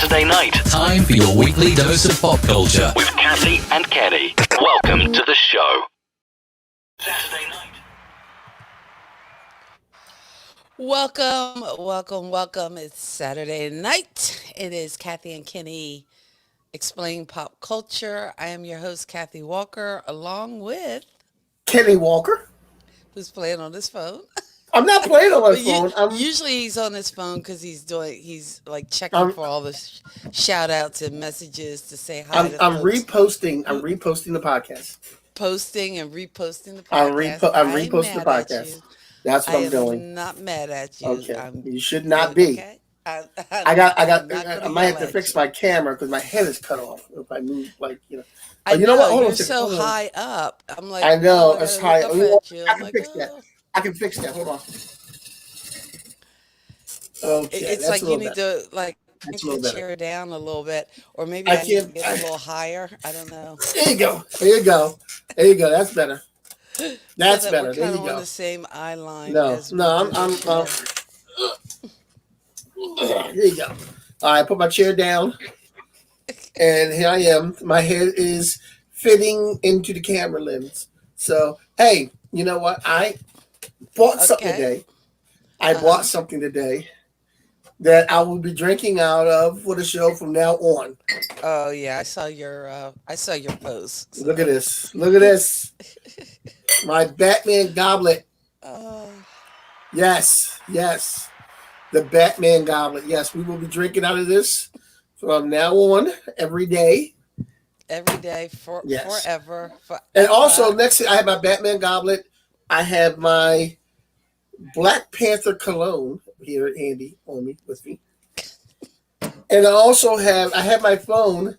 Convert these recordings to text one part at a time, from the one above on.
Saturday night. Time for your weekly dose of pop culture With Kathy and Kenny. Welcome to the show. Saturday night. Welcome. It's Saturday night. It is Kathy and Kenny explain pop culture. I am your host, Kathy Walker, along with Kenny Walker. who's playing on his phone. I'm not playing on my But phone. usually he's on his phone because he's like checking for all the shout outs and messages to say hi to I'm folks. reposting the podcast. Posting and reposting the I'm podcast. reposting the mad at podcast. you. That's what I I'm am doing. not mad at you. Okay, you should not be. Okay. I I'm might have to not fix gonna my camera because my head is cut off if I move I Oh, you know what? Hold on you're a second. so Hold on. high up. I'm like, I know I it's gotta high. look up at you. I I'm can like, fix that. oh. I can fix that. Hold on. Okay, It's that's like a you little need better. to like That's crank a the little better. chair down a little bit, or maybe I I need to can't. get a little higher. I don't know. There you go. There you go. There you go. That's better. That's so that better. we're There kind you of on go. the same eye line No, as we no, do the show. Here you go. All right, put my chair down, and here I am. My head is fitting into the camera lens. So, hey, you know what? I bought something Okay. today. I bought something today that I will be drinking out of for the show from now on. Oh yeah, I saw your post. So. Look at this. Look at this. My Batman goblet. Oh, Yes, yes. The Batman goblet. Yes, we will be drinking out of this from now on every day. every day Yes. forever. And also, next I have my Batman goblet. I have my Black Panther cologne here, Andy, on me with me. And I have my phone,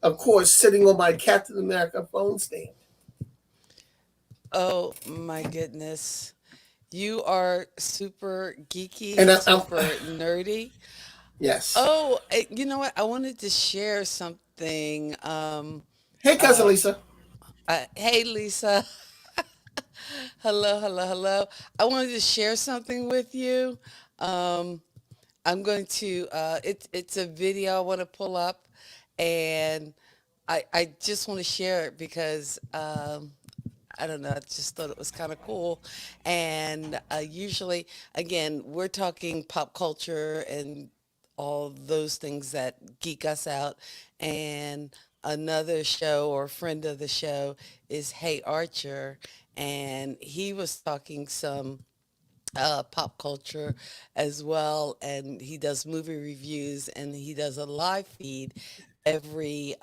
of course, sitting on my Captain America phone stand. Oh my goodness. You are super geeky, And super nerdy. Yes. Oh, you know what? I wanted to share something. Hey, cousin Lisa. Hey, Lisa. Hello. I wanted to share something with you. I'm going to, it's a video I want to pull up, and I just want to share it because I don't know, I just thought it was kind of cool. And usually, again, we're talking pop culture and all those things that geek us out. And another show or friend of the show is Hey Archer. And he was talking some pop culture as well. And he does movie reviews and he does a live feed every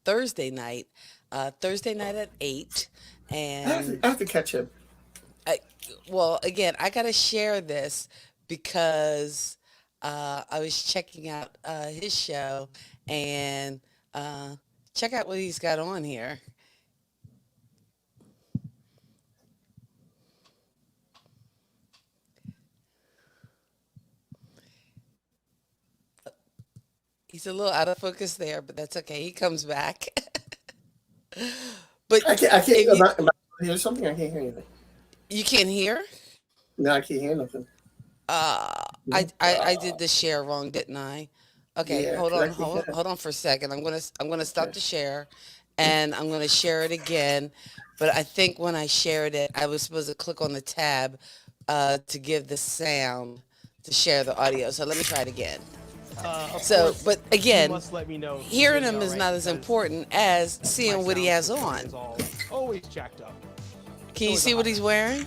Thursday night at 8. And I have to catch him. well, again, I got to share this because I was checking out his show and check out what he's got on here. He's a little out of focus there, but that's okay. He comes back. But I can't. if you, Am I hear something? I can't hear anything. you can hear, No, I can't hear nothing. I did the share wrong, didn't I? Okay, Yeah, hold 'cause I on, can't hear. hold on for a second. I'm gonna stop the share, and I'm gonna share it again. But I think when I shared it, I was supposed to click on the tab to give the sound to share the audio. So let me try it again. So, Course, but you again, must let me know if hearing you him know, is right? not as Because important as my seeing what he has sound on. system is always jacked up. Can you always a see what hot he's mess. wearing?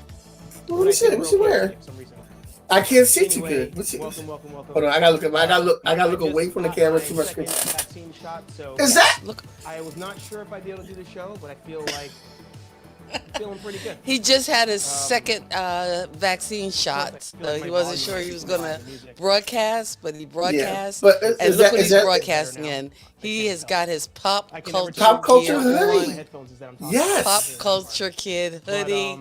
What is it? What's he wearing? For some reason. I can't see too Anyway, good. What's it? welcome. Hold on, I gotta look at my. I gotta look just away from the got camera my to my screen. second vaccine shot, so Is that? Look, I was not sure if I'd be able to do the show, but I feel like feeling pretty good. he just had his second vaccine shot, I feel so like he my wasn't volume sure is he was too loud gonna in the music. broadcast, but he Yeah, broadcast. but And is look that what is he's that? broadcasting Better now. in. He has got his pop I can never culture tell Pop culture gear what hoodie. my on. headphones is that I'm talking Yes. Pop about. culture kid But, hoodie.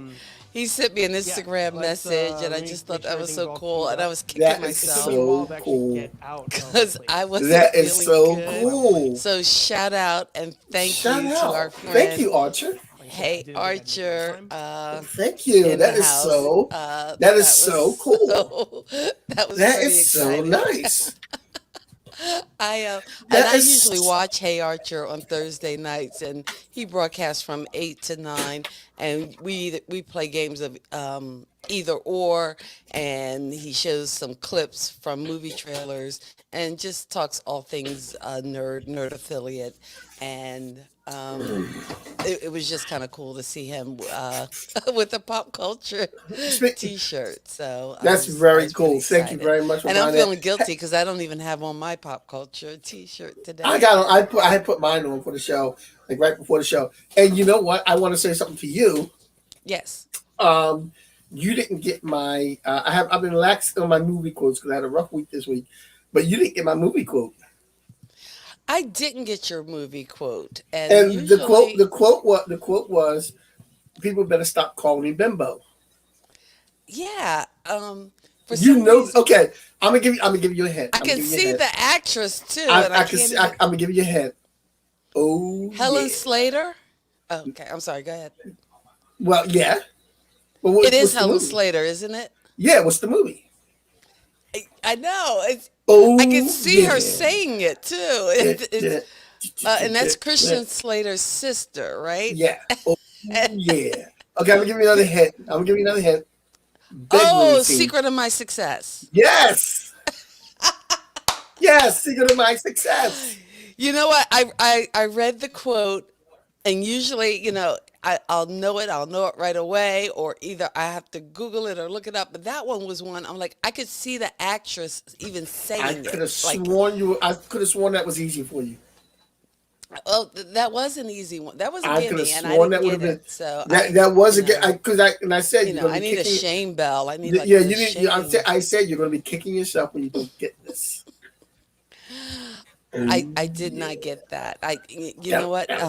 He sent me an yeah, Instagram let's message, and I make just thought sure that was so everything's all cool, queued and I up. was kicking That is It took myself me a while so to actually cool. get out of the because place. I wasn't That is feeling so good. cool. So shout out and thank Shout you to our out. Thank friend you, Archer. Like I said, I Hey didn't think I'd make it Archer on time. Thank you. in the That is house. so. That That is was so cool. that was That pretty is so exciting. nice. And I Yes. usually watch Hey Archer on Thursday nights, and he broadcasts from 8 to 9, and we play games of either or, and he shows some clips from movie trailers, and just talks all things nerd affiliate, and it was just kind of cool to see him with a pop culture Spe- T-shirt. So That's I very was pretty cool. Thank you excited, very much for and I'm buying that. feeling guilty because I don't even have on my pop culture T-shirt I today. got. I had put mine on for the show, like right before the show. And you know what? I want to say something to you. Yes, Um, you didn't get my. I've been lax on my movie quotes because I had a rough week this week. But you didn't get my movie quote. I didn't get your movie quote, and And usually, the quote was, "People better stop calling me bimbo." yeah. For You some know. reason, Okay, I'm gonna give you a hint. I I'm gonna can give you a see hint. the actress too, and I I can can't see. even. I'm gonna give you a hint. Oh Helen yeah. Slater. Okay, I'm sorry. Go ahead. Well, yeah. But It is what's the Helen movie? Slater, isn't it? Yeah. What's the movie? I know. I can Oh see her yeah. saying it too. And that's Christian Slater's sister, right? Yeah. Oh yeah. Okay, I'm gonna give you another hint. I'm gonna give you another hint. Bedroom Oh, scene. Secret of My Success. Yes. Yes. Secret of my success. You know what? I read the quote, and usually, I'll know it right away, or either I have to Google it or look it up. But that one was one I'm like, I could see the actress even I saying could it. have Like, sworn you. I could have sworn that was easy for you. oh, that was an easy one. That was a I could have gimme, and I sworn didn't that would have get been it. So that was a good. Because I said you're I gonna be need a kicking. shame bell. I need like Yeah, the you need. shame. I said you're gonna be kicking yourself when you don't get this. Oh I did yeah. not get that. You Yeah. know what? Yeah.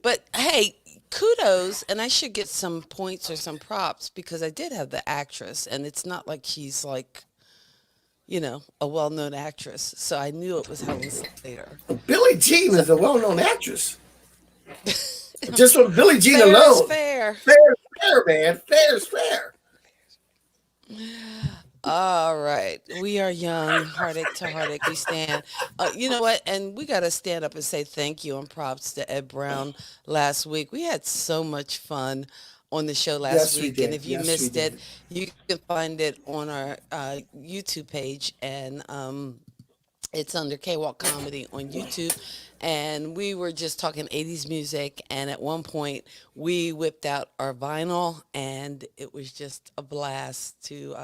But hey, kudos, and I should get some points or some props because I did have the actress, and it's not like she's like, a well-known actress. So I knew it was Helen Slater. Billie Jean So is a well-known actress. Just from Billie Jean fair is alone, fair. fair is fair, man. Fair is fair. All right. We are young, heartache to heartache we stand. You know what? And we got to stand up and say thank you and props to Ed Brown last week. We had so much fun on the show last Yes, we week. And did. if you Yes, we missed it, did. you can find it on our YouTube page. And it's under K-Walk Comedy on YouTube. And we were just talking 80s music. And at one point, we whipped out our vinyl. And it was just a blast to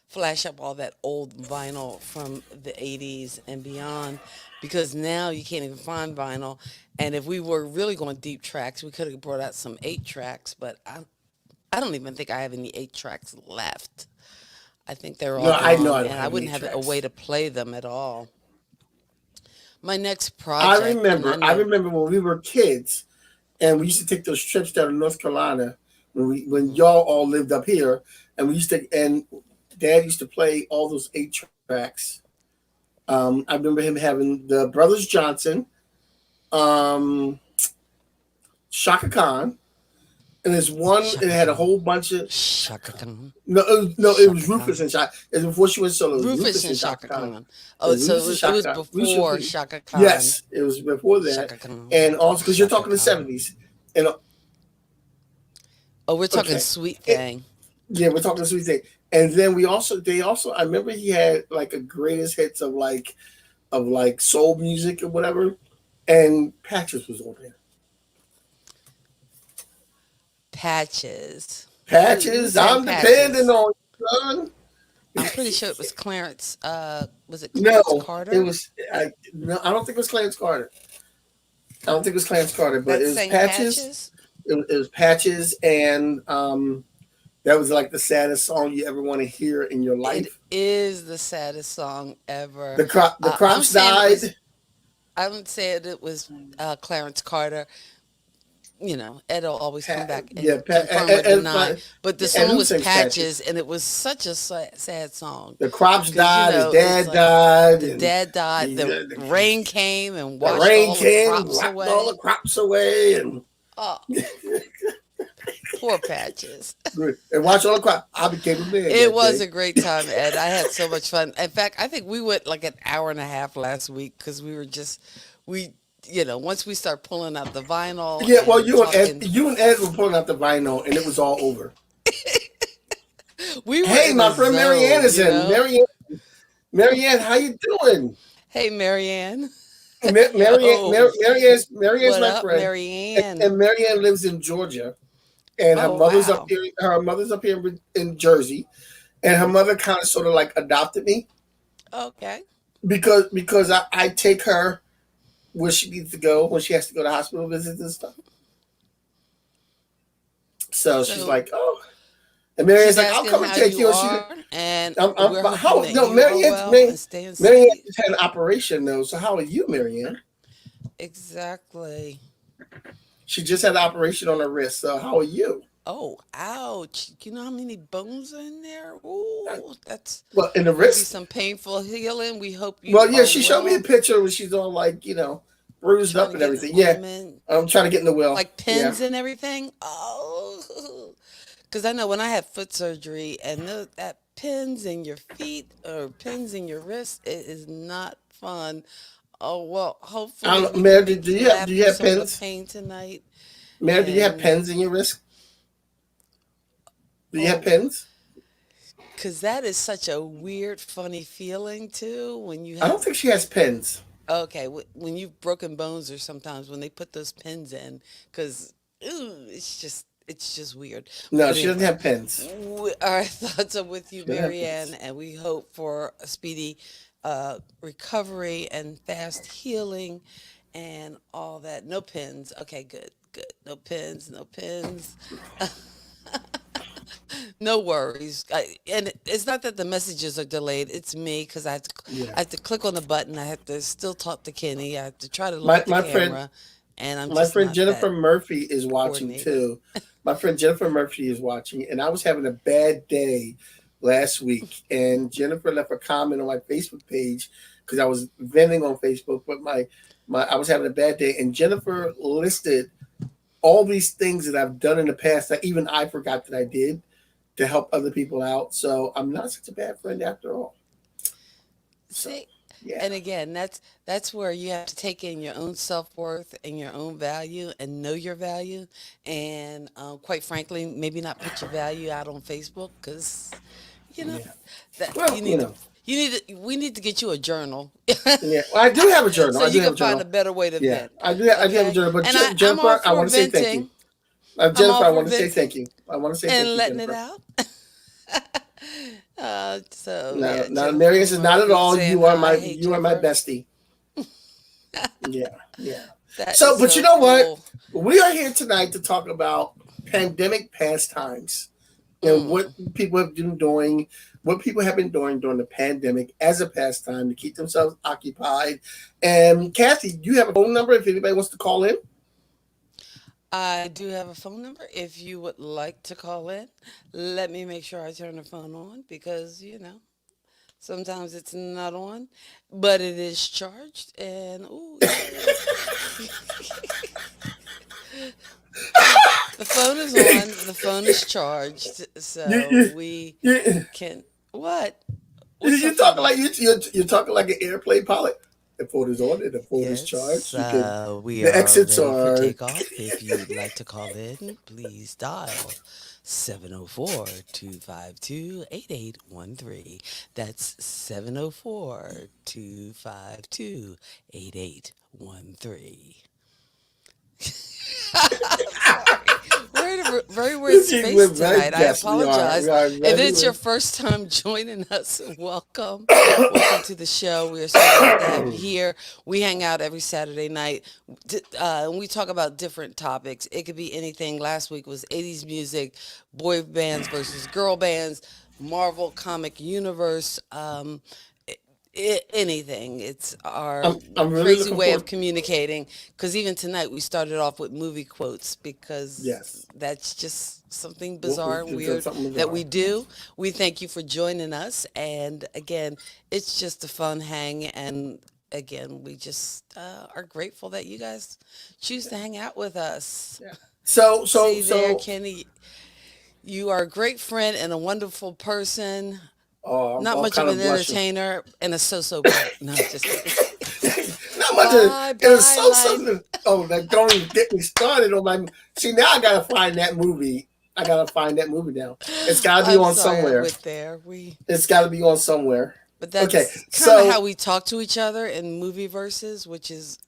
flash up all that old vinyl from the 80s and beyond, because now you can't even find vinyl. And if we were really going deep tracks, we could have brought out some 8 tracks, but I don't even think I have any 8 tracks left. I think they're No, all I know gone, I don't and I have any wouldn't eight have a way tracks. to play them at all. My next project, and I I know, remember when we were kids and we used to take those trips down to North Carolina when y'all all lived up here, and we used to and Dad used to play all those 8 tracks. I remember him having the Brothers Johnson, um, Shaka Khan, and there's one. It Shaka had a Khan, whole bunch of Shaka Khan, no. It was Shaka Rufus Khan. and Shaka. It was before she went solo. It was Rufus Rufus and and Shaka Shaka Khan. Khan. It Oh, was so Rufus and it Shaka was Khan. Rufus, before Shaka Khan. yes, it was before that, Shaka Khan. and also because you're Shaka talking the Khan. '70s. And Oh, we're talking okay, Sweet It- Thing. yeah, we're talking the sweet thing. And then they also I remember he had like a greatest hits of like soul music or whatever, and Patches was on there. Patches. Who Patches, sang I'm depending Patches? on you, son. I'm pretty sure it was Clarence. Was it Clarence No, it Carter was no, I don't think it was Clarence Carter. I don't think it was Clarence Carter, but that it was sang Patches. Patches? It was Patches, and that was like the saddest song you ever want to hear in your It life. is the saddest song ever. The I'm crops saying it was. died. I'm saying it was Clarence Carter. Ed'll always come back Yeah, and confirm or deny. But the and song who was sings Patches, Patches? and it was such a sad song The crops because died. His it was dad like died, the and dad died, the the rain came and the washed rain all the came, crops wiped all the away. crops away, and Oh, Poor Patches. Good. And watch all the crap. I became a man It that was day. a great time, Ed. I had so much fun. In fact, I think we went like an hour and a half last week because we, once we start pulling out the vinyl Yeah, well, and talking, You and Ed were pulling out the vinyl, and it was all over. we were Hey, in a my friend Marianne zone, is in. Marianne, how you doing? Hey, Marianne. Yo, Marianne's what my up, friend, Marianne? and Marianne lives in Georgia, and her Oh, mother's up wow. here. Her mother's up here in Jersey, and her mother kind of sort of like adopted me Okay. because I take her where she needs to go when she has to go to hospital visits and stuff. So she's So like, oh, and Marianne's she's like, I'll asking come and how take you you. And she, are, and we're but hoping how? that No, you are well and staying Marianne safe. just had an operation though. So how are you, Marianne? Exactly. She just had an operation on her wrist. So how are you? Oh, ouch. You know how many bones are in there? Ooh, that's Well, in the going to be wrist. some painful healing. We hope you Well, yeah, are she showed me a well. picture where she's all like, bruised Trying up to and get an everything. Yeah, ointment, I'm trying to get in the well. like Yeah. pins and everything. Oh, because I know when I had foot surgery and that pins in your feet or pins in your wrist, it is not fun. Oh, well, I hopefully don't, we can Mayor, maybe do lap you through have some of the pens? pain tonight. Mayor, do you have And, pens in your wrist? Do you have oh, pens? because that is such a weird, funny feeling too when you I don't have, think she has pens. okay, when you've broken bones or sometimes when they put those pins in, because it's just weird. No, But she doesn't anyway, have pens. our thoughts are with you, She doesn't have Marianne, pens. and we hope for a speedy recovery and fast healing and all that. No pins. Okay, good, good. No pins, no pins. No worries. And it's not that the messages are delayed. It's me because Yeah. I have to click on the button. I have to still talk to Kenny. I have to try to look My at the my friend camera, and I'm my just friend not Jennifer that Murphy is watching coordinated. too. My friend Jennifer Murphy is watching, and I was having a bad day last week, and Jennifer left a comment on my Facebook page because I was venting on Facebook, but my I was having a bad day, and Jennifer listed all these things that I've done in the past that even I forgot that I did to help other people out. So I'm not such a bad friend after all. So See, yeah, and again, that's where you have to take in your own self worth and your own value and know your value, and quite frankly, maybe not put your value out on Facebook because you know yeah. that Well, we need to get you a journal yeah. Well, I do have a journal. so I do you have can a find a journal. better way to Yeah, vent. I do have a Okay, journal. But and I'm all Jennifer, I for want to say thank you. venting. I'm all Jennifer, I for want to say venting thank you. I want to say thank and you, letting it Jennifer. out. So No, yeah, no, Mary Jennifer is not at Murphy all. saying hi. Hey, You are my Jennifer. bestie. Yeah, yeah. That is So, but you so know what? cool. We are here tonight to talk about pandemic pastimes and Mm. what people have been doing, what people have been doing during the pandemic as a pastime to keep themselves occupied. And Kathy, you have a phone number if anybody wants to call in. I do have a phone number if you would like to call in. Let me make sure I turn the phone on because, sometimes it's not on, but it is charged. And, oh, yay. The phone is on, the phone is charged. You, So you, we you, can. What? What's so you're talking funny? like you're talking like an airplane pilot. The phone is on and the phone is Yes, charged. You can. we The are exits ready for are. takeoff. If you'd like to call in, please dial 704-252-8813. That's 704-252-8813. Sorry. We're in a very weird space We're very tonight. I yes, we are. We apologize. are If very. it's your first time joining us, welcome. Welcome to the show. We are so glad to have you here. We hang out every Saturday night and we talk about different topics. It could be anything. Last week was 80s music, boy bands versus girl bands, Marvel comic universe. Anything. It's our I'm really crazy looking way of forward. communicating. Because even tonight we started off with movie quotes because Yes, that's just something what bizarre was and weird something that bizarre. we do. We thank you for joining us. And again, it's just a fun hang. And again, we just are grateful that you guys choose to hang out with us. Yeah. So so See there, so. Kenny. You are a great friend and a wonderful person. Oh, Not I'm much of kind of an blushing. entertainer and a so-so person. No, just kidding. Not much of it. Bye It was bye so life. something. Oh, like don't even get me started on my. See, now I gotta find that movie. I gotta find that movie now. It's gotta be I'm on sorry I somewhere. went there. It's gotta be on somewhere. But Okay, that's kind of how so we talk to each other in movie verses, which is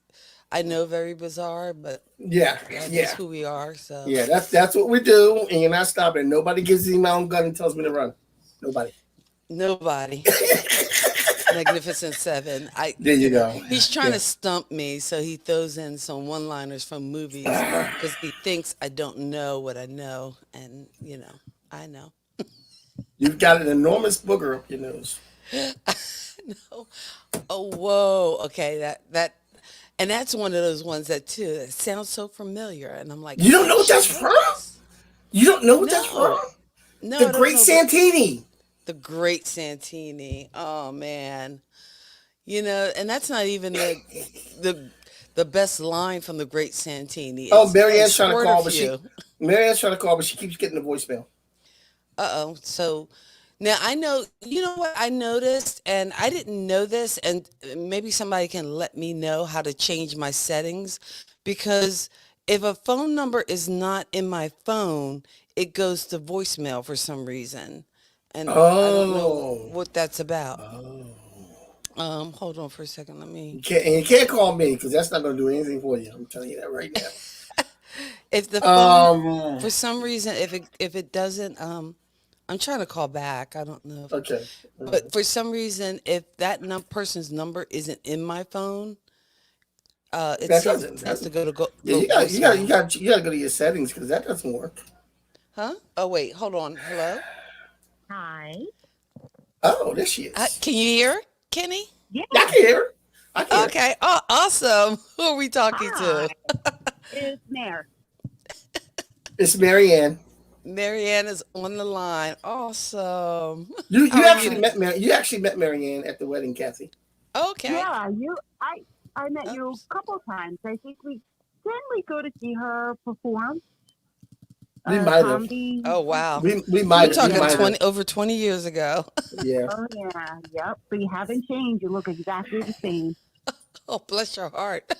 I know very bizarre, but yeah, that is yeah, who we are. So yeah. That's what we do, and you're not stopping. Nobody gives me my own gun and tells me to run. Nobody. nobody. Magnificent Seven. There you go. He's trying Yeah. to stump me, so he throws in some one-liners from movies because he thinks I don't know what I know, and I know. You've got an enormous booger up your nose. No. Oh, whoa. Okay, and that's one of those ones that too. It sounds so familiar, and I'm like, You don't I know what should that's know from? this. You don't know what that's from? No, no, The I don't Great know. But Santini. the Great Santini. Oh man, and that's not even the the best line from the Great Santini. Oh, It's Marianne's trying to quite a call, but she few. Marianne's trying to call, but she keeps getting the voicemail. Uh-oh. So now I know, you know what I noticed, and I didn't know this, and maybe somebody can let me know how to change my settings because if a phone number is not in my phone, it goes to voicemail for some reason. And I don't know Oh. what that's about. Oh. Hold on for a second. Let me. You can't call me because that's not going to do anything for you. I'm telling you that right now. If the phone, Um. for some reason, if it doesn't, I'm trying to call back. I don't know if. Okay. But for some reason, if that person's number isn't in my phone, it That seems doesn't. has to That, go yeah, voicemail. you got to go to your settings because that doesn't work. Huh? Oh wait, hold on. Hello. Hi. Oh, there she is. Can you hear Kenny? Yeah. Yeah, I can hear her. I can hear her. Okay. Oh, awesome. Who are we talking Hi. to? It's Mare. It's Marianne. Marianne is on the line. Awesome. You How are actually you? Hi. met You actually met Marianne at the wedding, Kathy. Okay. Yeah, I met you Oops. a couple of times. I think we go to see her perform We might have. comedy. Oh wow. We We're might have. We talking might Yeah. have. 20 years ago. Yeah. Oh yeah. Yep. But you haven't changed. You look exactly the same. Oh, bless your heart.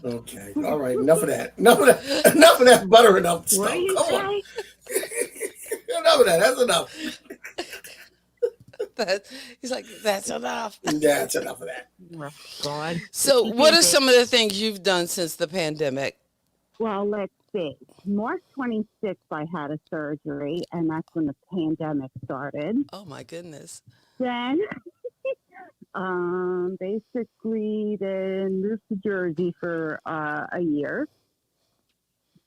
Okay. All right. Enough of that. Enough of that. Enough of that buttering up What do stuff. you Come on. say? Enough of that. That's enough. He's like, that's enough. That's enough of that. Oh, God. So, You what can't are say. some of the things you've done since the pandemic? Well, let's see. March 26th, I had a surgery, and that's when the pandemic started. Oh my goodness. Then basically then moved to Jersey for a year.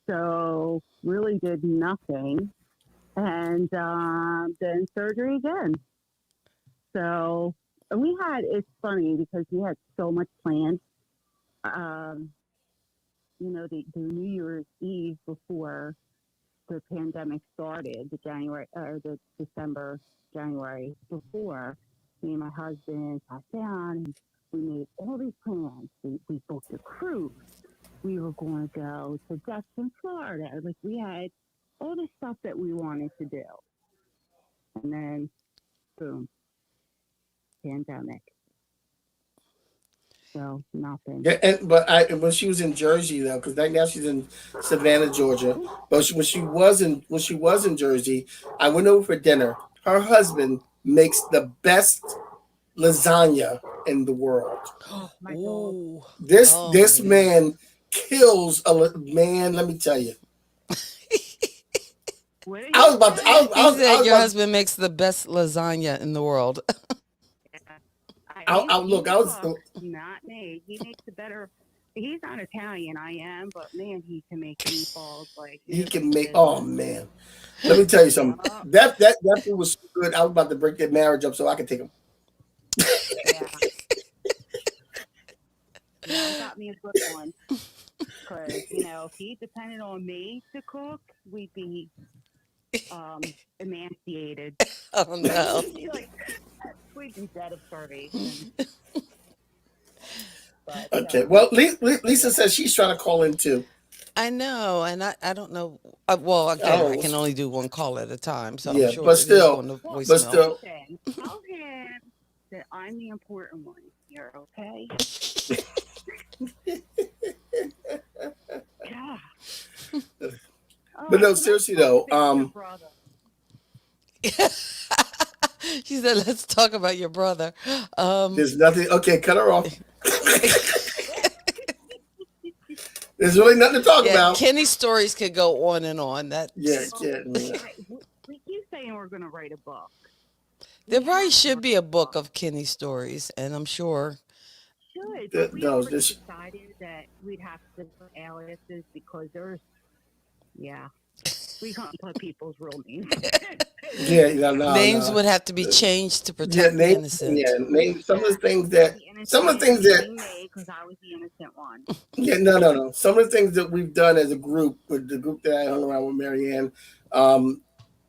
So really did nothing. And then surgery again. So and it's funny because we had so much planned. Um, the New Year's Eve before the pandemic started, the January or the December, January before, me and my husband sat down and we made all these plans. We booked a cruise. We were going to go to Destin, Florida. Like we had all the stuff that we wanted to do. And then, boom, pandemic. So nothing. Yeah, but when she was in Jersey though, because right now she's in Savannah, Georgia. But when she was in Jersey, I went over for dinner. Her husband makes the best lasagna in the world. Oh, my dog. Ooh. This Oh my this goodness. man kills man. Let me tell you. What did I was you about to. say? He I said was your about. husband makes the best lasagna in the world. Yeah. Look. He I was. cooks, not me. He makes the better. He's not Italian. I am, but man, he can make meatballs like He it's can make. just Oh man. Let me tell you something. yeah, That food was so good. I was about to break that marriage up so I could take him. yeah. Now got me a good one because if he depended on me to cook, we'd be emaciated. Oh no. We'd be like we'd be dead of starvation. But Okay. Well, Lisa yeah. says she's trying to call in too. I know, and I don't know. Well, again, I Oh, can only do one call at a time, so I'm yeah, sure but it is still, going to Well, but voicemail. still, listen, tell him that I'm the important one here, okay? Yeah. All but right, no, so let's seriously talk though, about your brother. She said, "Let's talk about your brother." Um, there's nothing. Okay, cut her off. There's really nothing to talk yeah, about. Kenny's stories could go on and on. Yeah, That's yeah, yeah. Hey, we keep saying we're going to write a book. there We probably have to should write be a a book book. of Kenny stories, and I'm sure. Should, but we No, already this. decided that we'd have to put aliases because there's, yeah, we can't put people's real names. Yeah, no, no, Names no. would have to be changed to Yeah, protect the name. innocent. Yeah, name. Some of the Yeah, things and that. the Some innocent of the is things that. being me because I was the innocent one. Yeah, no, no, no. Some of the things that we've done as a group, with the group that I hung around with Marianne, um,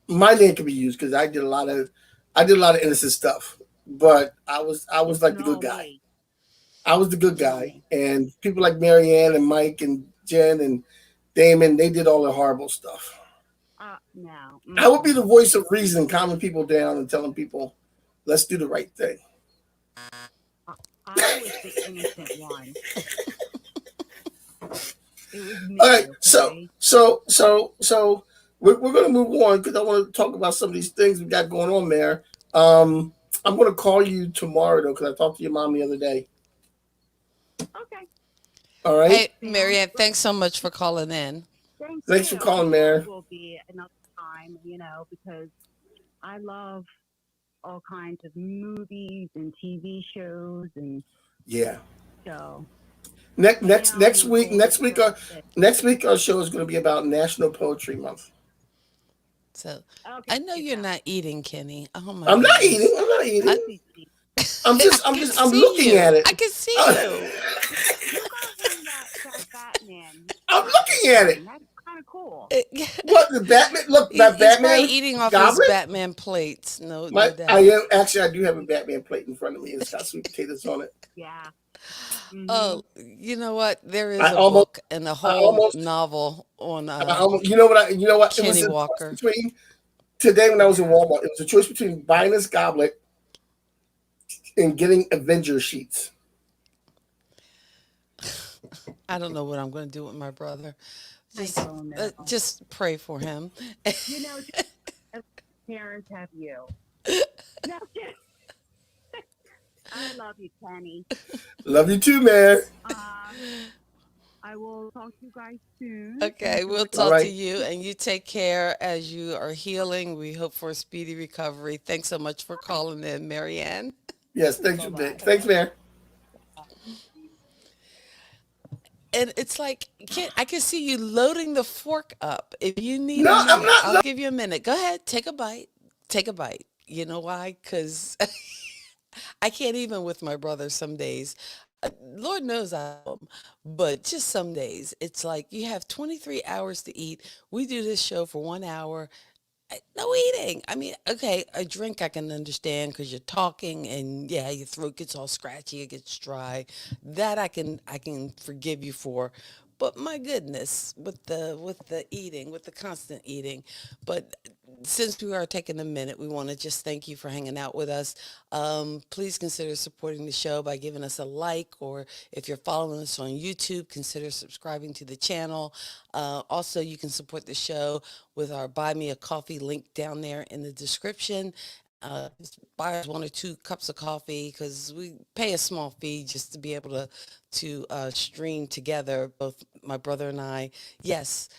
my name could be used because I did a lot of innocent stuff. But I was like the good No, guy. me. I was the good No, guy, me. and people like Marianne and Mike and Jen and Damon, they did all the horrible stuff. No. I would be the Mm-mm. voice of reason, calming people down and telling people, let's do the right thing. I, I was the innocent one. It was All me, right, okay? so we're going to move on because I want to talk about some of these things we got going on there. Um, I'm going to call you tomorrow though because I talked to your mom the other day. Okay. All right, Hey, Sounds Marianne, great. thanks so much for calling in. Thank thanks for you. I'm calling, sure it Mary. will be another time, because I love all kinds of movies and TV shows, and Yeah. so Next right next now I'm next in week full next week our discretion. next week our show is going to be about National Poetry Month. So Okay, I know you're yeah. not eating, Kenny. Oh my I'm not eating. goodness. I'm not I eating. Please, please. I can I'm see looking at you. it. I can see you. You got one that Batman I'm goblet looking at it. thing. That's kind of cool. What the Batman? Look, my He's probably Batman eating off his goblet. Batman plates. No, My no I doubt. am actually I do have a Batman plate in front of me. It's got sweet potatoes on it. Yeah. Oh, you know what? There I is a almost book and a I whole almost novel on I almost you know what it was Kenny a choice Walker. between today when I was in Yeah. Walmart. It was a choice between buying this goblet and getting Avenger sheets. I don't know what I'm going to do with my brother. I Just, don't know. just pray for him. You know, as parents have you. No, I love you, Kenny. Love you too, man. Um, I will talk to you guys soon. Okay, we'll Enjoy All talk to right. you and you take care as you are healing. We hope for a speedy recovery. Thanks so much for calling in, Marianne. Yes, thanks Bye for bye. Thanks, man. And it's like, I can see you loading the fork up. If you need a No, I'm minute, not. I'll No. give you a minute. Go ahead, take a bite. Take a bite. You know why? Because I can't even with my brother some days. Lord knows I love him, but just some days it's like you have 23 hours to eat. We do this show for 1 hour. No eating. I mean, okay, a drink I can understand because you're talking and yeah, your throat gets all scratchy, it gets dry. That I can forgive you for. But my goodness, with the eating, with the constant eating. But since we are taking a minute, we want to just thank you for hanging out with us. Please consider supporting the show by giving us a like, or if you're following us on YouTube, consider subscribing to the channel. Also, you can support the show with our Buy Me a Coffee link down there in the description. Just buy us 1 or 2 cups of coffee because we pay a small fee just to be able to stream together, both my brother and I. Yes,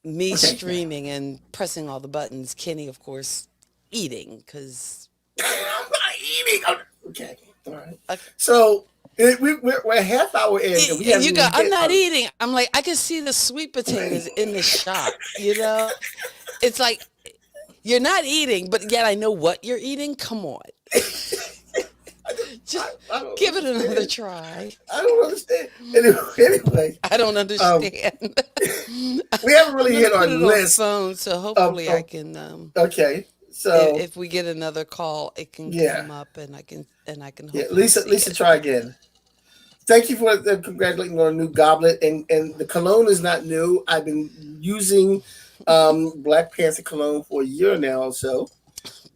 me Okay. streaming and pressing all the buttons. Kenny, of course, eating because I'm not eating. Okay. All right. okay. So we're a half hour in and we haven't You go, even I'm hit not our. eating. I'm like, I can see the sweet potatoes in the shot, you know? It's like, you're not eating, but yet I know what you're eating. Come on. Just I don't give it another understand. try. I don't understand. Anyway, I don't um, understand. we haven't I'm really gonna hit our put it on list phone, so of, hopefully I of can. okay. If, So if we get another call, it can yeah, come up, and I can yeah. hopefully Lisa, see Lisa, it. try again. thank you for congratulating on a new goblet. And the cologne is not new. I've been using Black Panther cologne for a year now or so.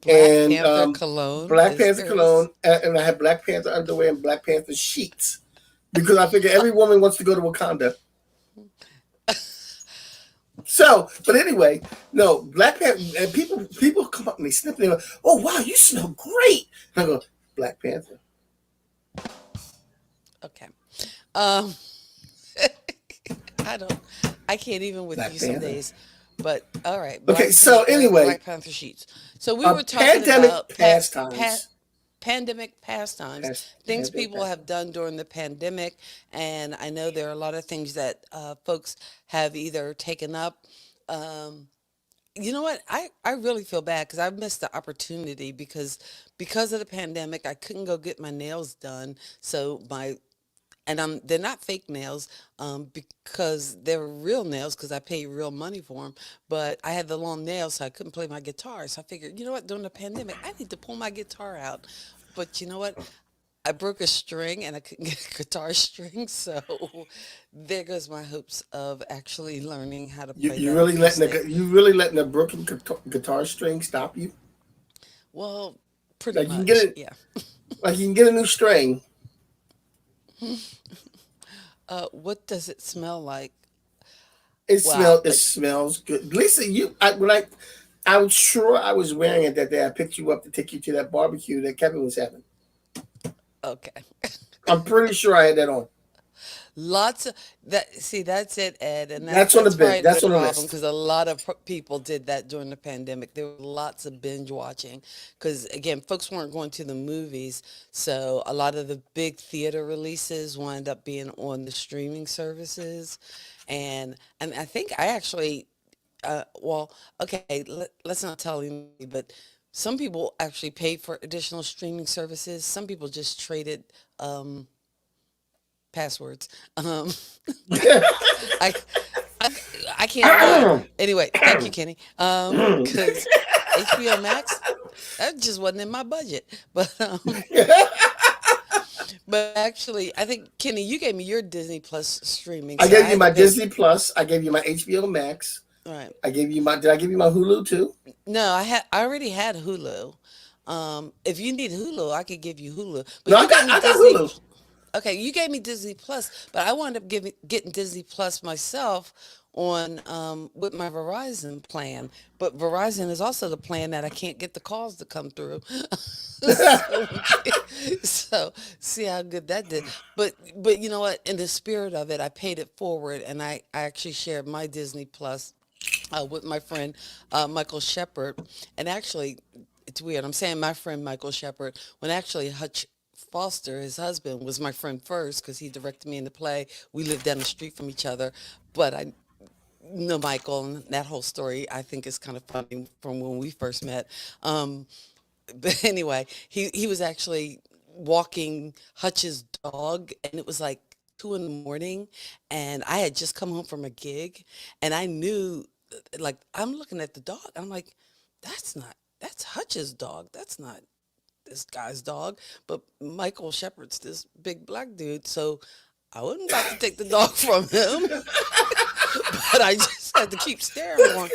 Black And Panther cologne Black is Panther yours. cologne, and I have Black Panther underwear and Black Panther sheets because I figure every woman wants to go to Wakanda. So, but anyway, no Black Panther. And people come up and they sniff. And they go, "Oh wow, you smell great." And I go, "Black Panther." Okay. Um, I don't. I can't even with Black you some Panther. days. But all right, Okay, Black so Panther, anyway, Black Panther sheets. So we were talking pandemic about pastimes. pandemic pastimes, things Pandemic people have pastimes. done during the pandemic, and I know there are a lot of things that folks have either taken up. Um, you know what? I really feel bad because I missed the opportunity because of the pandemic. I couldn't go get my nails done, so my and they're not fake nails because they're real nails because I paid real money for them. But I had the long nails, so I couldn't play my guitar. So I figured, you know what, during the pandemic, I need to pull my guitar out. But you know what? I broke a string and I couldn't get a guitar string. So there goes my hopes of actually learning how to play that acoustic. You really letting a broken guitar string stop you? Well, pretty Like you can get much, it, yeah. like you can get a new string. What does it smell like? Wow. It smells good. Lisa, I was sure I was wearing it that day. I picked you up to take you to that barbecue that Kevin was having. Okay. I'm pretty sure I had that on. Lots of that. See, that's it, Ed, and That's on the that's bid. probably the That's on the problem list. because a lot of people did that during the pandemic. There were lots of binge watching because again, folks weren't going to the movies, so a lot of the big theater releases wound up being on the streaming services, and I think I actually, well, okay, let's not tell you, but some people actually paid for additional streaming services. Some people just traded. Um, Passwords. I, I I can't lie. Anyway, thank you, Kenny. Because HBO Max, that just wasn't in my budget. But actually, I think Kenny, you gave me your Disney Plus streaming, I so I gave you had to my pay. Disney Plus. I gave you my HBO Max. All right. I gave you my. Did I give you my Hulu too? No, I already had Hulu. If you need Hulu, I could give you Hulu. No, But you gave me I got Disney. Hulu. Okay, you gave me Disney Plus, but I wound up getting Disney Plus myself on with my Verizon plan. But Verizon is also the plan that I can't get the calls to come through. so, so see how good that did. But you know what? In the spirit of it, I paid it forward, and I actually shared my Disney Plus with my friend Michael Shepard. And actually, it's weird. I'm saying my friend Michael Shepard when actually Hutch Foster, his husband, was my friend first because he directed me in the play. We lived down the street from each other, but I know Michael and that whole story. I think is kind of funny from when we first met. But anyway, he was actually walking Hutch's dog, and it was like 2 in the morning, and I had just come home from a gig, and I knew, like, I'm looking at the dog, I'm like, that's Hutch's dog. That's not this guy's dog, but Michael Shepard's this big black dude, so I wasn't about to take the dog from him, but I just had to keep staring, going,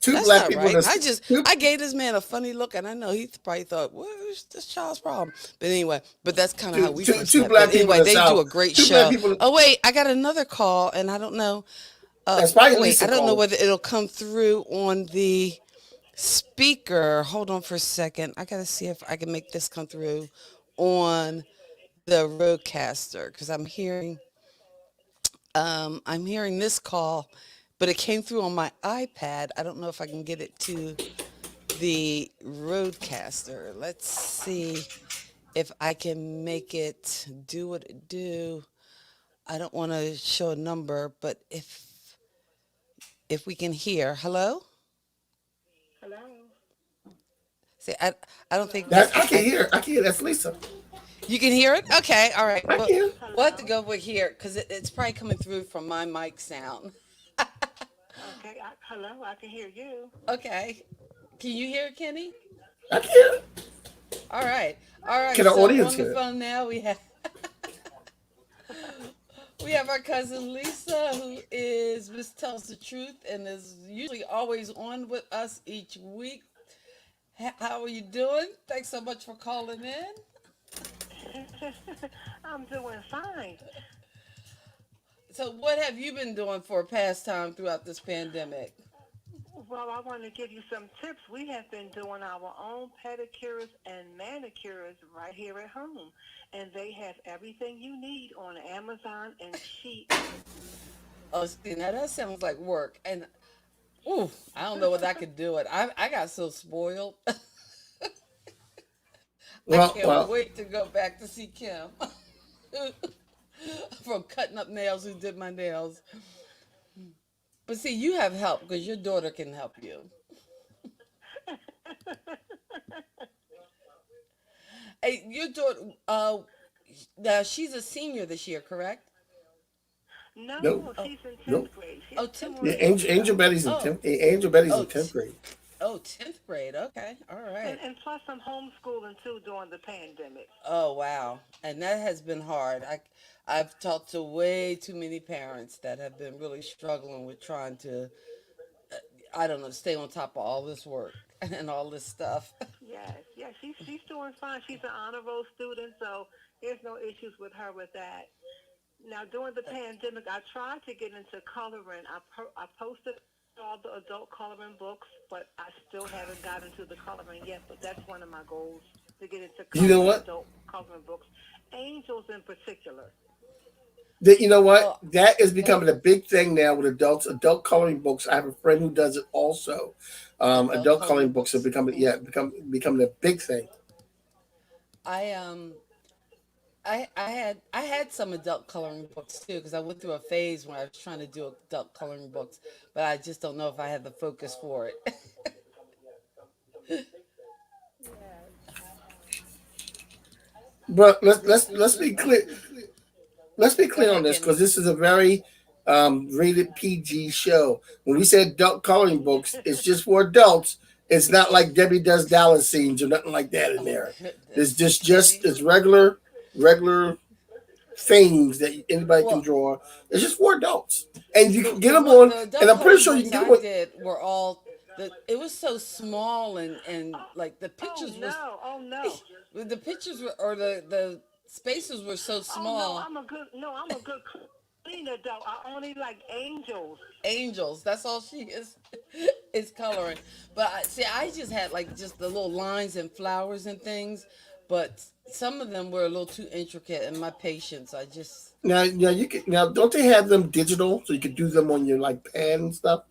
Two that's black not people. right. And That's two. I gave this man a funny look, and I know he probably thought, "What is this child's problem?" But anyway, but that's kind of how we first Two met. But black people anyway, in the they do South. a great Two black show. people. Oh wait, I got another call, and I don't know. That's probably Wait, Lisa I don't know calling. whether it'll come through on the speaker. Hold on for a second. I gotta see if I can make this come through on the roadcaster because I'm hearing this call, but it came through on my iPad. I don't know if I can get it to the roadcaster. Let's see if I can make it do what it do. I don't want to show a number, but if we can hear, hello. See, I don't think we. That I can hear. I can hear. That's Lisa. You can hear it. Okay, all right. I Well, can. we'll have to go with here because it's probably coming through from my mic sound. Okay, can you hear it, Kenny? I can. All right, all right. Can the So audience on the hear it? phone now we have We have our cousin Lisa, who is Miss Tells the Truth and is usually always on with us each week. How are you doing? Thanks so much for calling in. I'm doing fine. So, what have you been doing for pastime throughout this pandemic? Well, I want to give you some tips. We have been doing our own pedicures and manicures right here at home, and they have everything you need on Amazon and cheap. Oh, see, now that sounds like work. And, ooh, I don't know whether I could do it. I got so spoiled. I Well, can't well, wait to go back to see Kim from cutting up nails who did my nails. But see, you have help because your daughter can help you. Hey, your daughter, now she's a senior this year, correct? No, no, Oh, she's in 10th no. grade. She has oh, two 10th more Yeah, grade. years to Angel go. Betty's in Oh, 10th. Angel Betty's oh, in 10th grade. oh, 10th grade. Okay, all And, right. and plus, I'm homeschooling too during the pandemic. Oh, wow. And that has been hard. I've talked to way too many parents that have been really struggling with trying to, I don't know, stay on top of all this work and all this stuff. Yes, yes, she's doing fine. She's an honor roll student, so there's no issues with her with that. Now, during the pandemic, I tried to get into coloring. I posted all the adult coloring books, but I still haven't gotten to the coloring yet. But that's one of my goals to get into You know coloring what? adult coloring books, angels in particular. You know what? Well, That is well, becoming a big thing now with adults. Adult coloring books. I have a friend who does it also. adult Adult coloring coloring books are books. becoming, yeah, becoming a big thing. I I had some adult coloring books too because I went through a phase where I was trying to do adult coloring books, but I just don't know if I had the focus for it. Yes. But let's be clear. Let's be Go clear on ahead, this Kenny. because this is a very rated PG show. When we say adult coloring books, it's just for adults. It's not like Debbie Does Dallas scenes or nothing like that in Oh there. It's goodness, just Kenny. it's regular things that anybody can Well, draw. It's just for adults, and you can get them on. the And adult I'm pretty coloring sure you can books get them I on. did were all it was so small and Oh, like the oh pictures was no, oh no, the pictures were or the spaces were so oh no. small. I'm a good cleaner though. I only like angels. Angels. That's all she is is coloring. But see, I just had like just the little lines and flowers and things, but some of them were a little too intricate, and my patience, I just Now you can now don't they have them digital so you could do them on your like pad and stuff?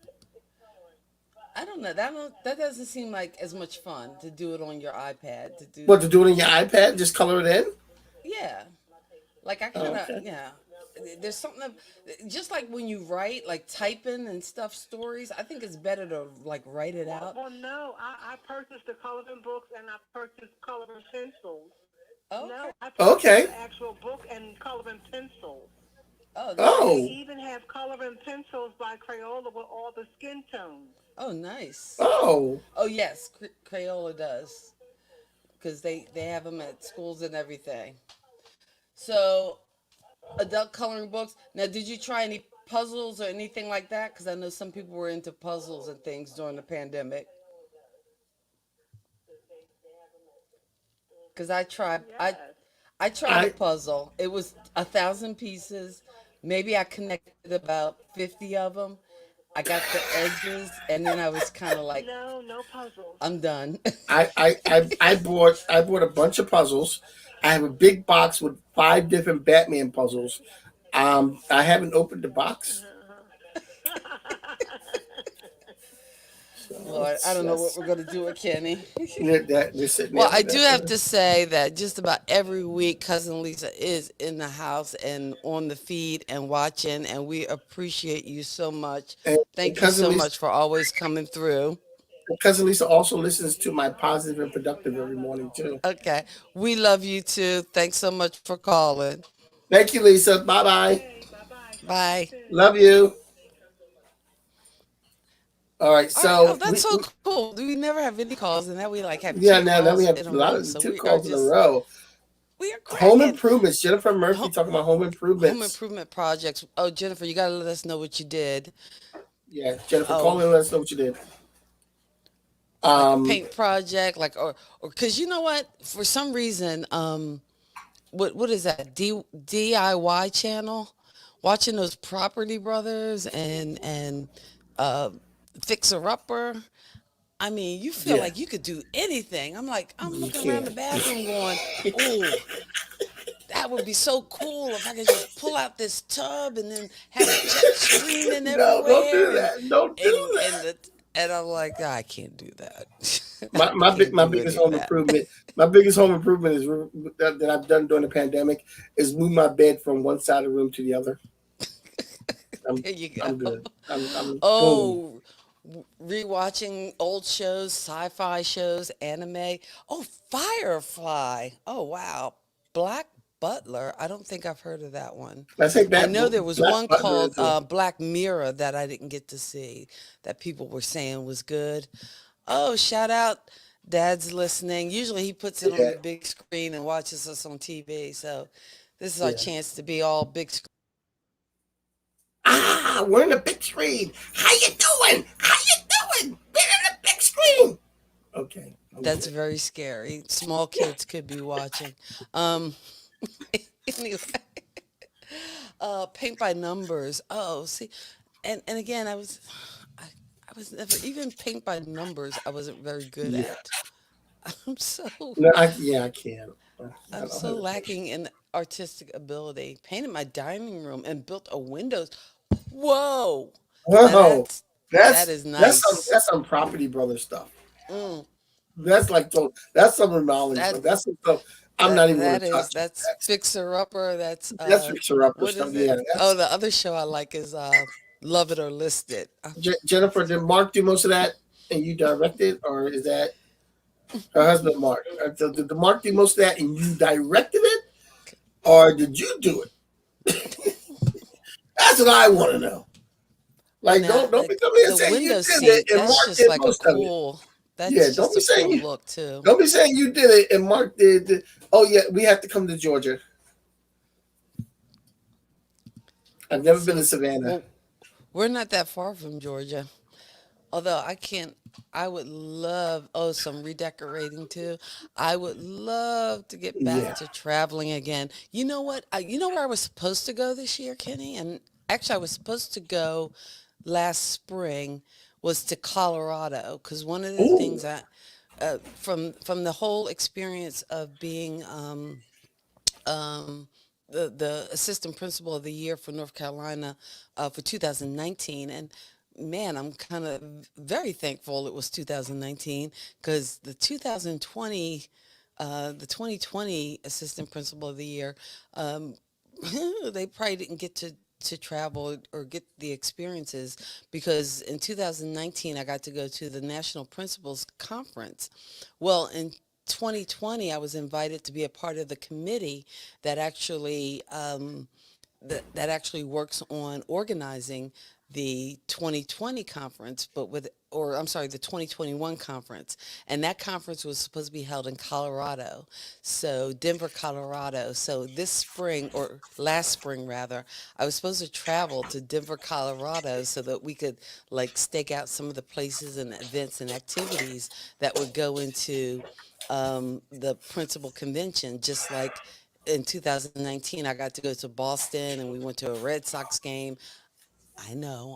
I don't know. That doesn't seem like as much fun to do it on your iPad to do. What to do it on your iPad? Just color it in? Yeah, like I Oh, kind of okay. yeah. There's something just like when you write, like typing and stuff, stories. I think it's better to like write it Well, out. well, no. I purchased the coloring books and I purchased coloring pencils. Okay. No, I purchased Okay. the actual book and coloring pencils. Oh, And they Oh. nice. even have coloring pencils by Crayola with all the skin tones. Oh, nice. Oh. Oh, yes, Crayola does because they have them at schools and everything. So, adult coloring books. Now, did you try any puzzles or anything like that? Because I know some people were into puzzles and things during the pandemic. Because Yes. I tried a I puzzle. It was 1,000 pieces. Maybe I connected about 50 of them. I got the edges, and then I was kind of like, No, no puzzles. I'm done. I bought a bunch of puzzles. I have a big box with 5 different Batman puzzles. I haven't opened the box, so Lord, I don't know what that's we're going to do with Kenny. that they're sitting Well, there. I do have to say that just about every week, Cousin Lisa is in the house and on the feed and watching, and we appreciate you so much. And Thank you so much for always coming through. cousin Lisa also listens to my positive and productive every morning too. Okay. We love you too. Thanks so much for calling. Thank you, Lisa. Bye bye. Okay, bye bye. Talk to you Bye. soon. Love you. All right, All right. Oh, so that's so cool. We never have any calls, and now we like have yeah, two now we calls have in a a lot row. of So two we are calls in a just row. We are Home cracking. improvements. Jennifer Murphy Ho- talking about home home improvements. improvement projects. Oh, Jennifer, you gotta let us know what you did. Yeah, Jennifer, call Oh, me and let us know what you did. like a Um, paint project, like or because you know what? For some reason, what is that? DIY channel? Watching those Property Brothers and uh, Fixer Upper. I mean, you feel yeah, like you could do anything. I'm you looking around the can. bathroom going, "Ooh, that would be so cool if I could just pull out this tub and then have jet streaming No, don't everywhere do that. Don't do and that. the and I'm like, "Ah, I can't do that. My I can't my do biggest any of home that." improvement. My biggest home improvement is that I've done during the pandemic is move my bed from one side of the room to the other. I'm There you I'm go. good. I'm boom. Oh, rewatching old shows, sci-fi shows, anime. Oh, Firefly. Oh, wow. Black Butler. I don't think I've heard of that one. I think I that know there was Black one Butler called is a Black Mirror that I didn't get to see that people were saying was good. Oh, shout out. Dad's listening. Usually he puts it on yeah the big screen and watches us on TV. So this is our yeah. chance to be all big screen. Ah, we're in the big screen. How you doing? How you doing? We're in the big screen. Okay, I'm That's good. very scary. Small kids could be watching. Um, anyway, paint by numbers. Oh, see, and again, I, I was never even paint by numbers. I wasn't very good Yeah. at. I'm so, No, I can. I I'm don't so have the patience. lacking in artistic ability. Painted my dining room and built a windows. Whoa, now Whoa, that is nice. that's some property brother stuff. Mm, That's like that's some remodeling that stuff. That's some stuff I'm not even going to touch. that's Fixer Upper. That's fixer upper What stuff. is it? Yeah, Oh, that's the other show I like is Love It or List It. Jennifer. Did Mark do most of that, and you directed, or is that her husband Mark? So did the Mark do most of that, and you directed it, or did you do it? That's what I want to know. Like, Now don't be coming here the saying you window did it seat, and Mark did most of it. Yeah, that's just a cool look too. don't be saying you did it and Mark did. Oh yeah, we have to come to Georgia. I've never been to So, Savannah. well, we're not that far from Georgia. Although I can't, I would love, oh, some redecorating too. I would love to get back Yeah. to traveling again. You know what? You know where I was supposed to go this year, Kenny? And actually, I was supposed to go last spring was to Colorado because one of the Ooh. things from the whole experience of being um, the assistant principal of the year for North Carolina for 2019. And man, I'm kind of very thankful it was 2019 because the 2020 assistant principal of the year, um, they probably didn't get to travel or get the experiences because in 2019 I got to go to the National Principals Conference. Well, in 2020 I was invited to be a part of the committee that actually that actually works on organizing the 2020 conference, but with, or I'm sorry, the 2021 conference. And that conference was supposed to be held in Colorado. So Denver, Colorado. So this spring, or last spring rather, I was supposed to travel to Denver, Colorado so that we could like stake out some of the places and events and activities that would go into the principal convention, just like in 2019, I got to go to Boston and we went to a Red Sox game.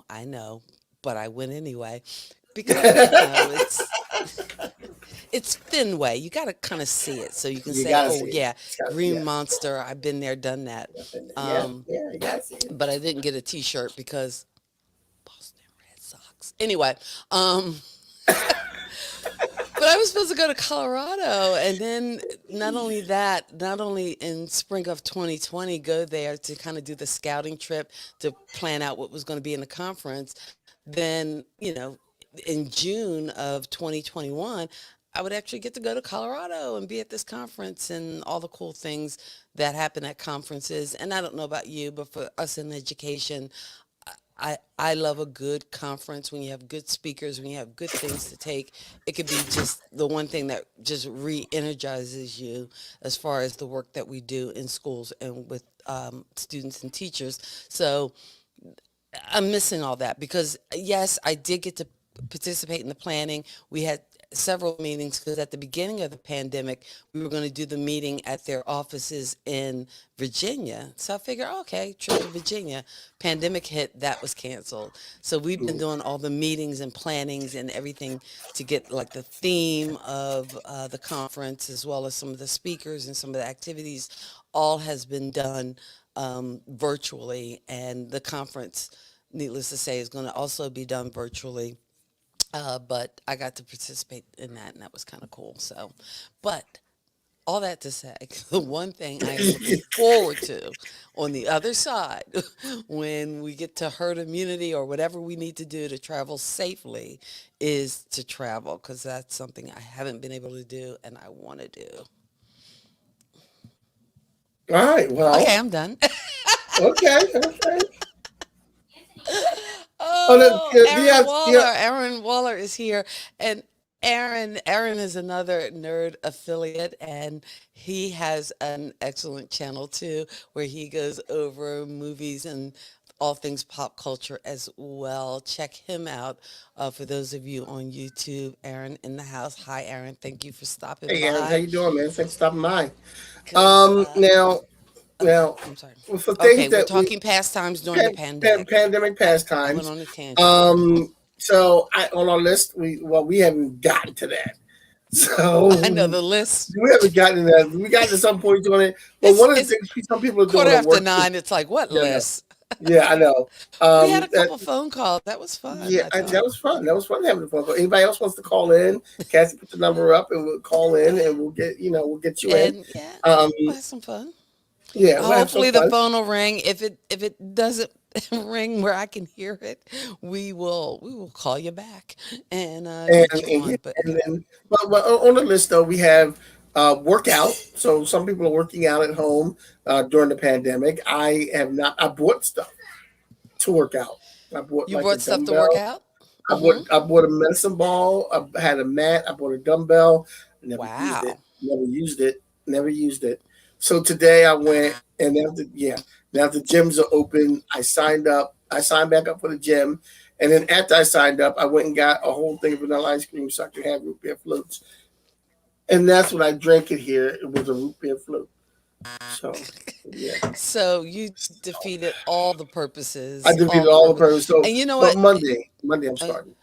I know, but I went anyway because it's Fenway. You got to kind of see it so you can You say, gotta "Oh see it. yeah, Yeah. Green Monster. I've been there, done that." Yeah. Um, Yeah. You gotta see it. but I didn't get a T-shirt because Boston Red Sox. Anyway, um, but I was supposed to go to Colorado, and then not only in spring of 2020, go there to kind of do the scouting trip to plan out what was going to be in the conference. Then, in June of 2021, I would actually get to go to Colorado and be at this conference and all the cool things that happen at conferences. And I don't know about you, but for us in education, I love a good conference when you have good speakers, when you have good things to take. It could be just the one thing that just re-energizes you as far as the work that we do in schools and with students and teachers. So I'm missing all that because yes, I did get to participate in the planning. We had several meetings because at the beginning of the pandemic, we were going to do the meeting at their offices in Virginia. So I figured, okay, trip to Virginia. Pandemic hit, that was canceled. So we've been doing all the meetings and plannings and everything to get like the theme of the conference as well as some of the speakers and some of the activities. All has been done virtually, and the conference, needless to say, is going to also be done virtually. But I got to participate in that, and that was kind of cool. So, but all that to say, the one thing I am looking forward to on the other side, when we get to herd immunity or whatever we need to do to travel safely, is to travel because that's something I haven't been able to do and I want to do. All right. Okay, Well, I'm done. okay. Okay. Oh, no, Oh, yeah, Aaron yeah, yeah. Waller. Aaron Waller is here. And Aaron is another nerd affiliate, and he has an excellent channel too, where he goes over movies and all things pop culture as well. Check him out. For those of you on YouTube, Aaron in the house. Hi, Aaron. Thank you for stopping Hey, Aaron, how by. you doing, man? Thanks for stopping by. Cause Now, now, I'm sorry. for things Okay, we're that we talking pastimes during the pandemic. pandemic I went pastimes. on a tangent. So on our list, we haven't gotten to that. I know So the list. we haven't gotten to that. We got to some point on it. But one of the It's things some people are quarter doing at after work is, 9. It's like, what yeah, I know. list? Yeah, I know. We had a That, couple phone calls. That was fun, yeah, I and thought. that was fun. That was fun having a phone call. Anybody else wants to call in? Cassie, put the number up, and we'll call in, and we'll get you in. And yeah, Um, we'll have some fun. yeah, we'll have some Hopefully the fun. phone will ring. If it doesn't ring where I can hear it, we will call you back and get you And yeah, on. But and then but on the list though we have workout. So some people are working out at home during the pandemic. I have not. I bought stuff to work out. I bought you like a brought stuff to work dumbbell. out? Mm-hmm. I bought a medicine ball. I had a mat. I bought a dumbbell. I never used it. Wow. Never used it. Never used it. So today I went and now the gyms are open. I signed up. I signed back up for the gym. And then after I signed up, I went and got a whole thing of vanilla ice cream so I could have root beer floats. And that's what I drank it here. It was a root beer float. So yeah. So you So defeated all the I purposes, defeated all the all the purpose. purpose. So And you know but what? Monday I'm Uh, starting.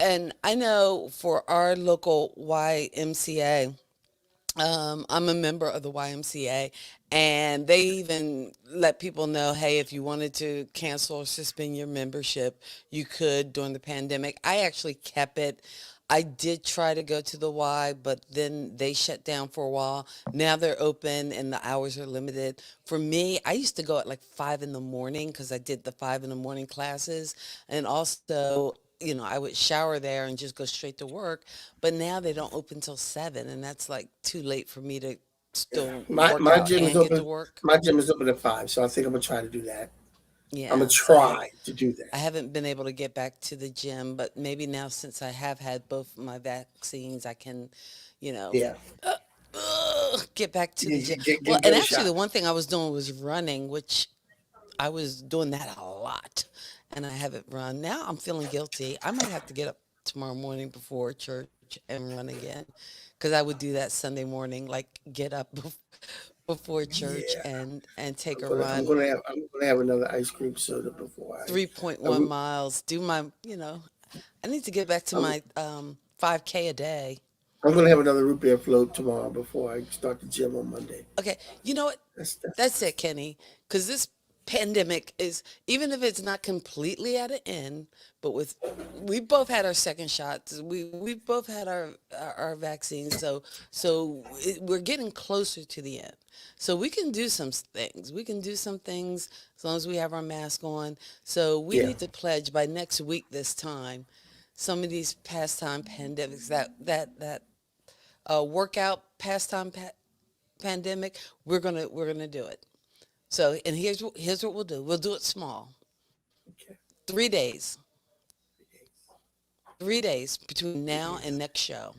and I know for our local YMCA, I'm a member of the YMCA, and they even let people know, hey, if you wanted to cancel or suspend your membership, you could during the pandemic. I actually kept it. I did try to go to the Y, but then they shut down for a while. Now they're open and the hours are limited. For me, I used to go at like 5 in the morning because I did the 5 in the morning classes. And also, I would shower there and just go straight to work. But now they don't open till 7, and that's like too late for me to Yeah. still My work my out gym is and get to open. work. My gym is open at 5, so I think I'm gonna try to do that. I'm gonna Yeah, so try to do I that. haven't been able to get back to the gym, but maybe now since I have had both my vaccines, I can, you know, Yeah. get back to the gym. Well, Give and it a actually, shot. the one thing I was doing was running, which I was doing that a lot, and I haven't run. Now I'm feeling guilty. I might have to get up tomorrow morning before church and run again, because I would do that Sunday morning, like get up before church Yeah. and take a run, I'm gonna have another ice cream soda before I 3.1 miles. Do I need to get back to I'm, my 5K a day. I'm gonna have another root beer float tomorrow before I start the gym on Monday. Okay, you know what? That's it, Kenny. Because this pandemic is, even if it's not completely at an end, but we both had our second shots. We both had our vaccines. We're getting closer to the end. So we can do some things. We can do some things as long as we have our mask on. So we Yeah. need to pledge by next week this time. Some of these pastime pandemics, that workout pastime pandemic, we're gonna do it. So, and here's what we'll do. We'll do it small. Okay. 3 days. 3 days between 3 now and days next show.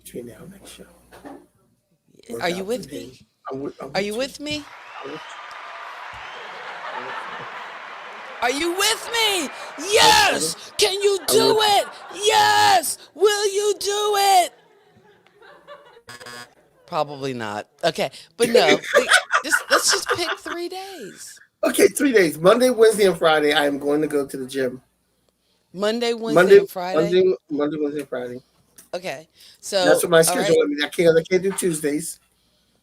between now and next show. Are Work you out 3 with days. me? I'm Are you with you. with me? I'm with you. I'm with you. Are you with me? I'm with Yes! you. Can you I'm do with you. it? Yes! Will you do it? Probably not. Okay, but no, just let's just pick 3 days. Okay, 3 days. Monday, Wednesday, and Friday. I am going to go to the gym. Monday, Wednesday, Monday, and Friday. Monday, Wednesday, Friday. Okay, That's so what my all schedule. right, I mean, I can't do Tuesdays.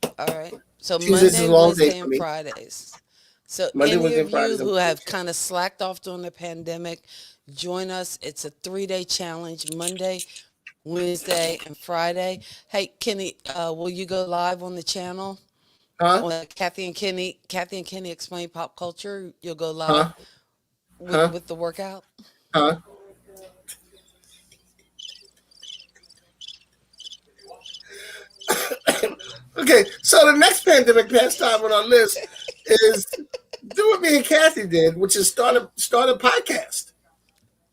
all right. So Tuesdays is Monday, a long day Wednesday, for and me. Fridays. So Monday, any Wednesday, of and Fridays. you I'm who going to have the gym. kind of slacked off during the pandemic, join us. It's a 3 day challenge. Monday, Wednesday, and Friday. Hey, Kenny, will you go live on the channel? Huh? On Kathy and Kenny explain pop culture. You'll go live Huh? with Huh? with the workout. Huh? Okay, so the next pandemic pastime on our list is do what me and Kathy did, which is start a podcast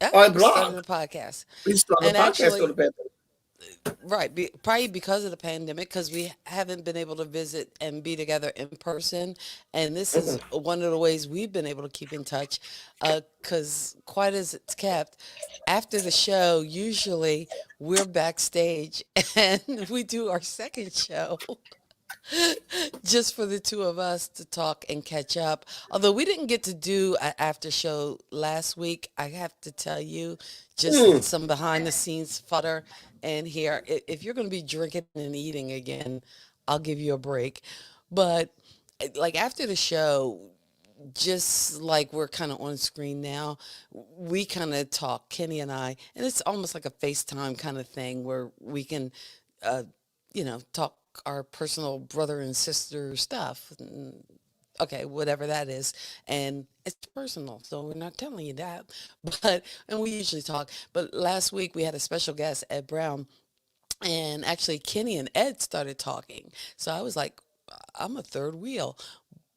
Yeah, or a we're starting blog. a podcast, We started a and podcast on actually, the pandemic. right, probably because of the pandemic, because we haven't been able to visit and be together in person, and this is Mhm. one of the ways we've been able to keep in touch. Because quite as it's kept, after the show, usually we're backstage and we do our second show just for the two of us to talk and catch up. Although we didn't get to do an after show last week, I have to tell you just Mm. some behind the scenes fodder. And here, if you're going to be drinking and eating again, I'll give you a break. But like after the show, just like we're kind of on screen now, we kind of talk, Kenny and I, and it's almost like a FaceTime kind of thing where we can, uh, talk our personal brother and sister stuff. Okay, whatever that is. And it's personal, so we're not telling you that. But, and we usually talk. But last week we had a special guest, Ed Brown, and actually Kenny and Ed started talking. So I was like, I'm a third wheel.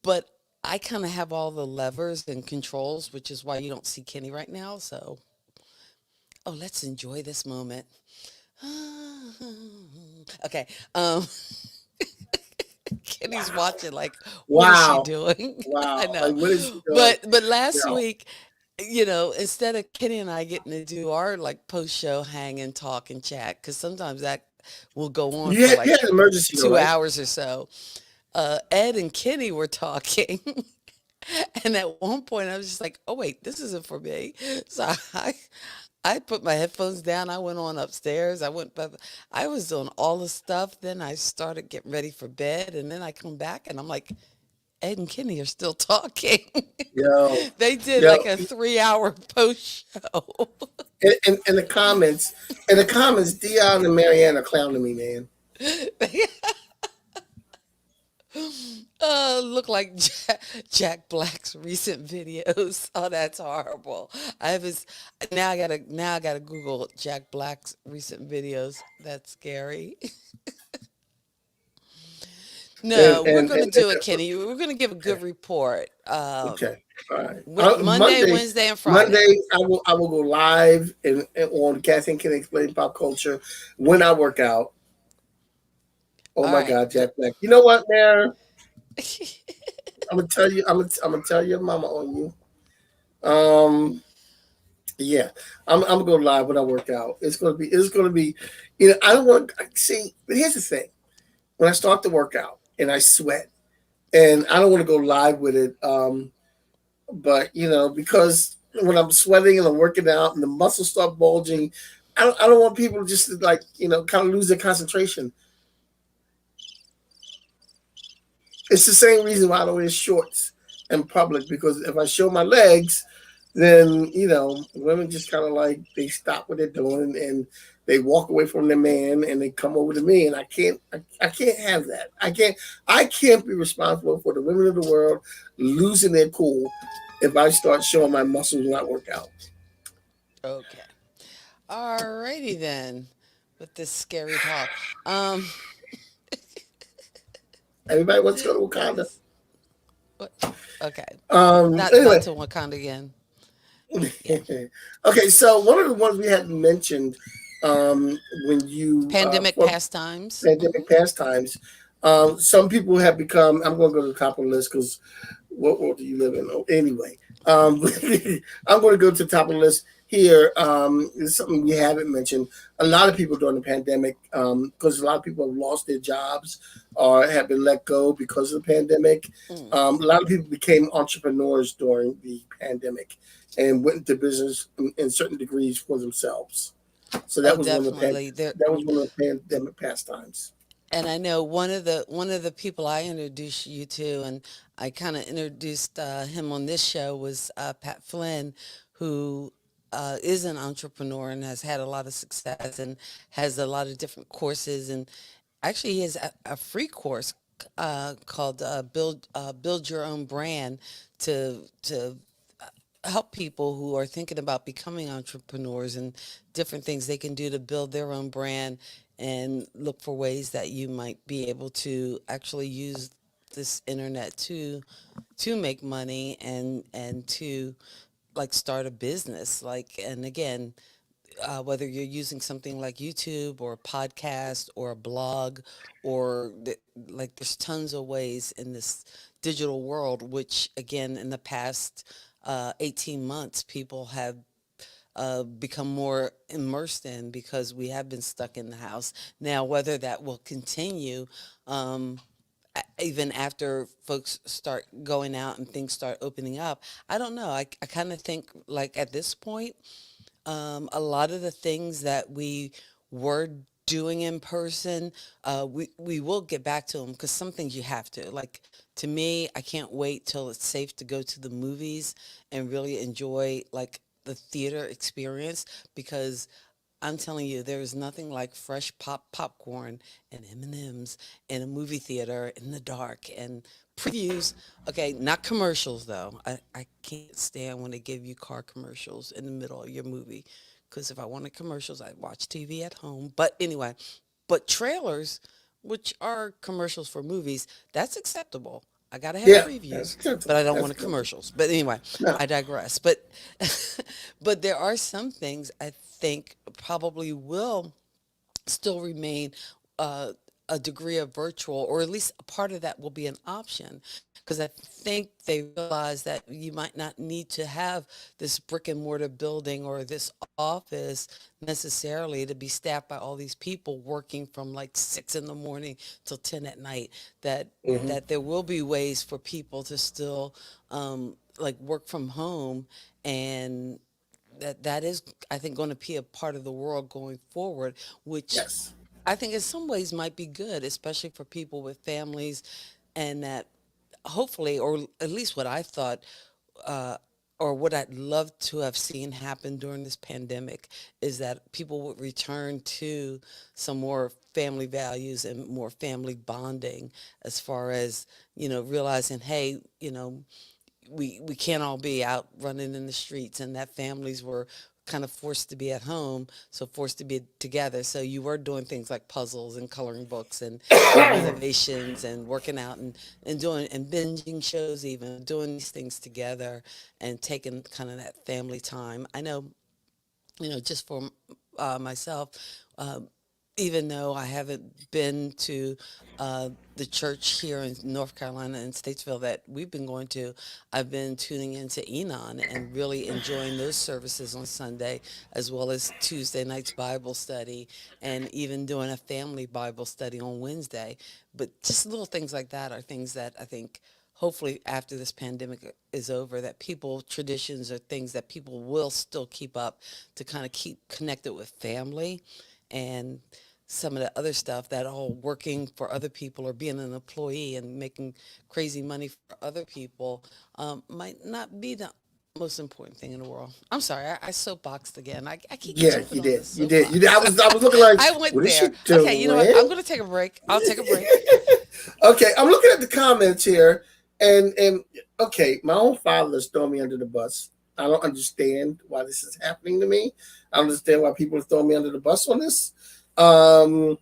But I kind of have all the levers and controls, which is why you don't see Kenny right now. So, oh, let's enjoy this moment. Okay. Kenny's watching like, what is she Wow. doing? I Wow. know. Like, what is she doing? But last Yeah. week, instead of Kenny and I getting to do our like post show hang and talk and chat, because sometimes that will go on for You like had an emergency though, two right? hours or so. Ed and Kenny were talking. And at one point, I was just like, "Oh wait, this isn't for me." So I put my headphones down. I went on upstairs. I was doing all the stuff. Then I started getting ready for bed, and then I come back, and I'm like, Ed and Kenny are still talking. Yo. They did Yo. like a 3 hour post show. In the comments, Dion and Marianne are clowning me, man. Look like Jack Black's recent videos. Oh, that's horrible. I have his now I gotta Google Jack Black's recent videos. That's scary. No, we're gonna And do it, Kenny. We're gonna give a okay. good report. Okay. All right. Monday, Wednesday, and Monday, Friday. I will go live and on Cassie and Can Explain Pop Culture when I work out. Oh All my right. God, Jack Black. You know what, man? I'm gonna tell you. I'm gonna tell your mama on you. Um. Yeah, I'm gonna go live when I work out. It's gonna be. I don't want see. But here's the thing: when I start to work out and I sweat, and I don't want to go live with it. But because when I'm sweating and I'm working out and the muscles start bulging, I don't want people just to like kind of lose their concentration. It's the same reason why I don't wear shorts in public because if I show my legs, then women just kind of like they stop what they're doing and they walk away from their man and they come over to me and I can't have that. I can't be responsible for the women of the world losing their cool if I start showing my muscles when I work out. Okay. Alrighty then. With this scary talk. Um. Everybody wants to go to Wakanda. Yes. What? Okay. Not Anyway, to Wakanda again. Yeah. Okay, so one of the ones we hadn't mentioned when you Pandemic for pastimes. pandemic pastimes, some people have become. I'm going to go to the top of the list because what world do you live in? Oh, anyway, um, I'm going to go to the top of the list here. It's something we haven't mentioned. A lot of people during the pandemic, because a lot of people have lost their jobs or have been let go because of the pandemic. Mm. A lot of people became entrepreneurs during the pandemic and went into business in certain degrees for themselves. So Oh, definitely. There, that was one of the pandemic pastimes. and I know one of the people I introduced you to, and I kind of introduced him on this show was Pat Flynn, who is an entrepreneur and has had a lot of success and has a lot of different courses. And actually, he has a free course called Build Your Own Brand to help people who are thinking about becoming entrepreneurs and different things they can do to build their own brand and look for ways that you might be able to actually use this internet to make money and to like start a business, like, and again, whether you're using something like YouTube or a podcast or a blog or like there's tons of ways in this digital world, which again in the past 18 months people have become more immersed in because we have been stuck in the house. Now, whether that will continue, even after folks start going out and things start opening up, I don't know. I kind of think like at this point, a lot of the things that we were doing in person, we will get back to them because some things you have to. Like to me, I can't wait till it's safe to go to the movies and really enjoy like the theater experience because I'm telling you, there is nothing like fresh popcorn and M&Ms in a movie theater in the dark and previews. Okay, not commercials though. I can't stand when they give you car commercials in the middle of your movie because if I wanted commercials, I'd watch TV at home. But anyway, but trailers, which are commercials for movies, that's acceptable. I gotta have Yeah, that's previews, but acceptable. I don't That's want a acceptable. commercials. But anyway, No. I digress. But but there are some things I think probably will still remain uh, a degree of virtual, or at least a part of that will be an option. Because I think they realize that you might not need to have this brick and mortar building or this office necessarily to be staffed by all these people working from like 6 in the morning till 10 at night. That Hmm. that there will be ways for people to still like work from home and that is, I think, going to be a part of the world going forward, which Yes. I think in some ways might be good, especially for people with families, and that hopefully, or at least what I thought, uh, or what I'd love to have seen happen during this pandemic is that people would return to some more family values and more family bonding as far as, realizing, hey, we can't all be out running in the streets and that families were kind of forced to be at home, so forced to be together, so you were doing things like puzzles and coloring books and renovations and working out and doing and binging shows, even doing these things together and taking kind of that family time. I know, just for myself, uh, even though I haven't been to the church here in North Carolina and Statesville that we've been going to, I've been tuning into Enon and really enjoying those services on Sunday, as well as Tuesday night's Bible study, and even doing a family Bible study on Wednesday. But just little things like that are things that I think hopefully after this pandemic is over, that people traditions or things that people will still keep up to kind of keep connected with family and some of the other stuff, that whole working for other people or being an employee and making crazy money for other people, might not be the most important thing in the world. I'm sorry, I soapboxed again. I keep Yeah, jumping you on did. this You did. You did. soapbox. I was looking like, I went what is she there. Okay, you know what? doing? I'm going to take a break. I'll take a break. Okay, I'm looking at the comments here, and okay, my own father is throwing me under the bus. I don't understand why this is happening to me. I don't understand why people are throwing me under the bus on this. Um,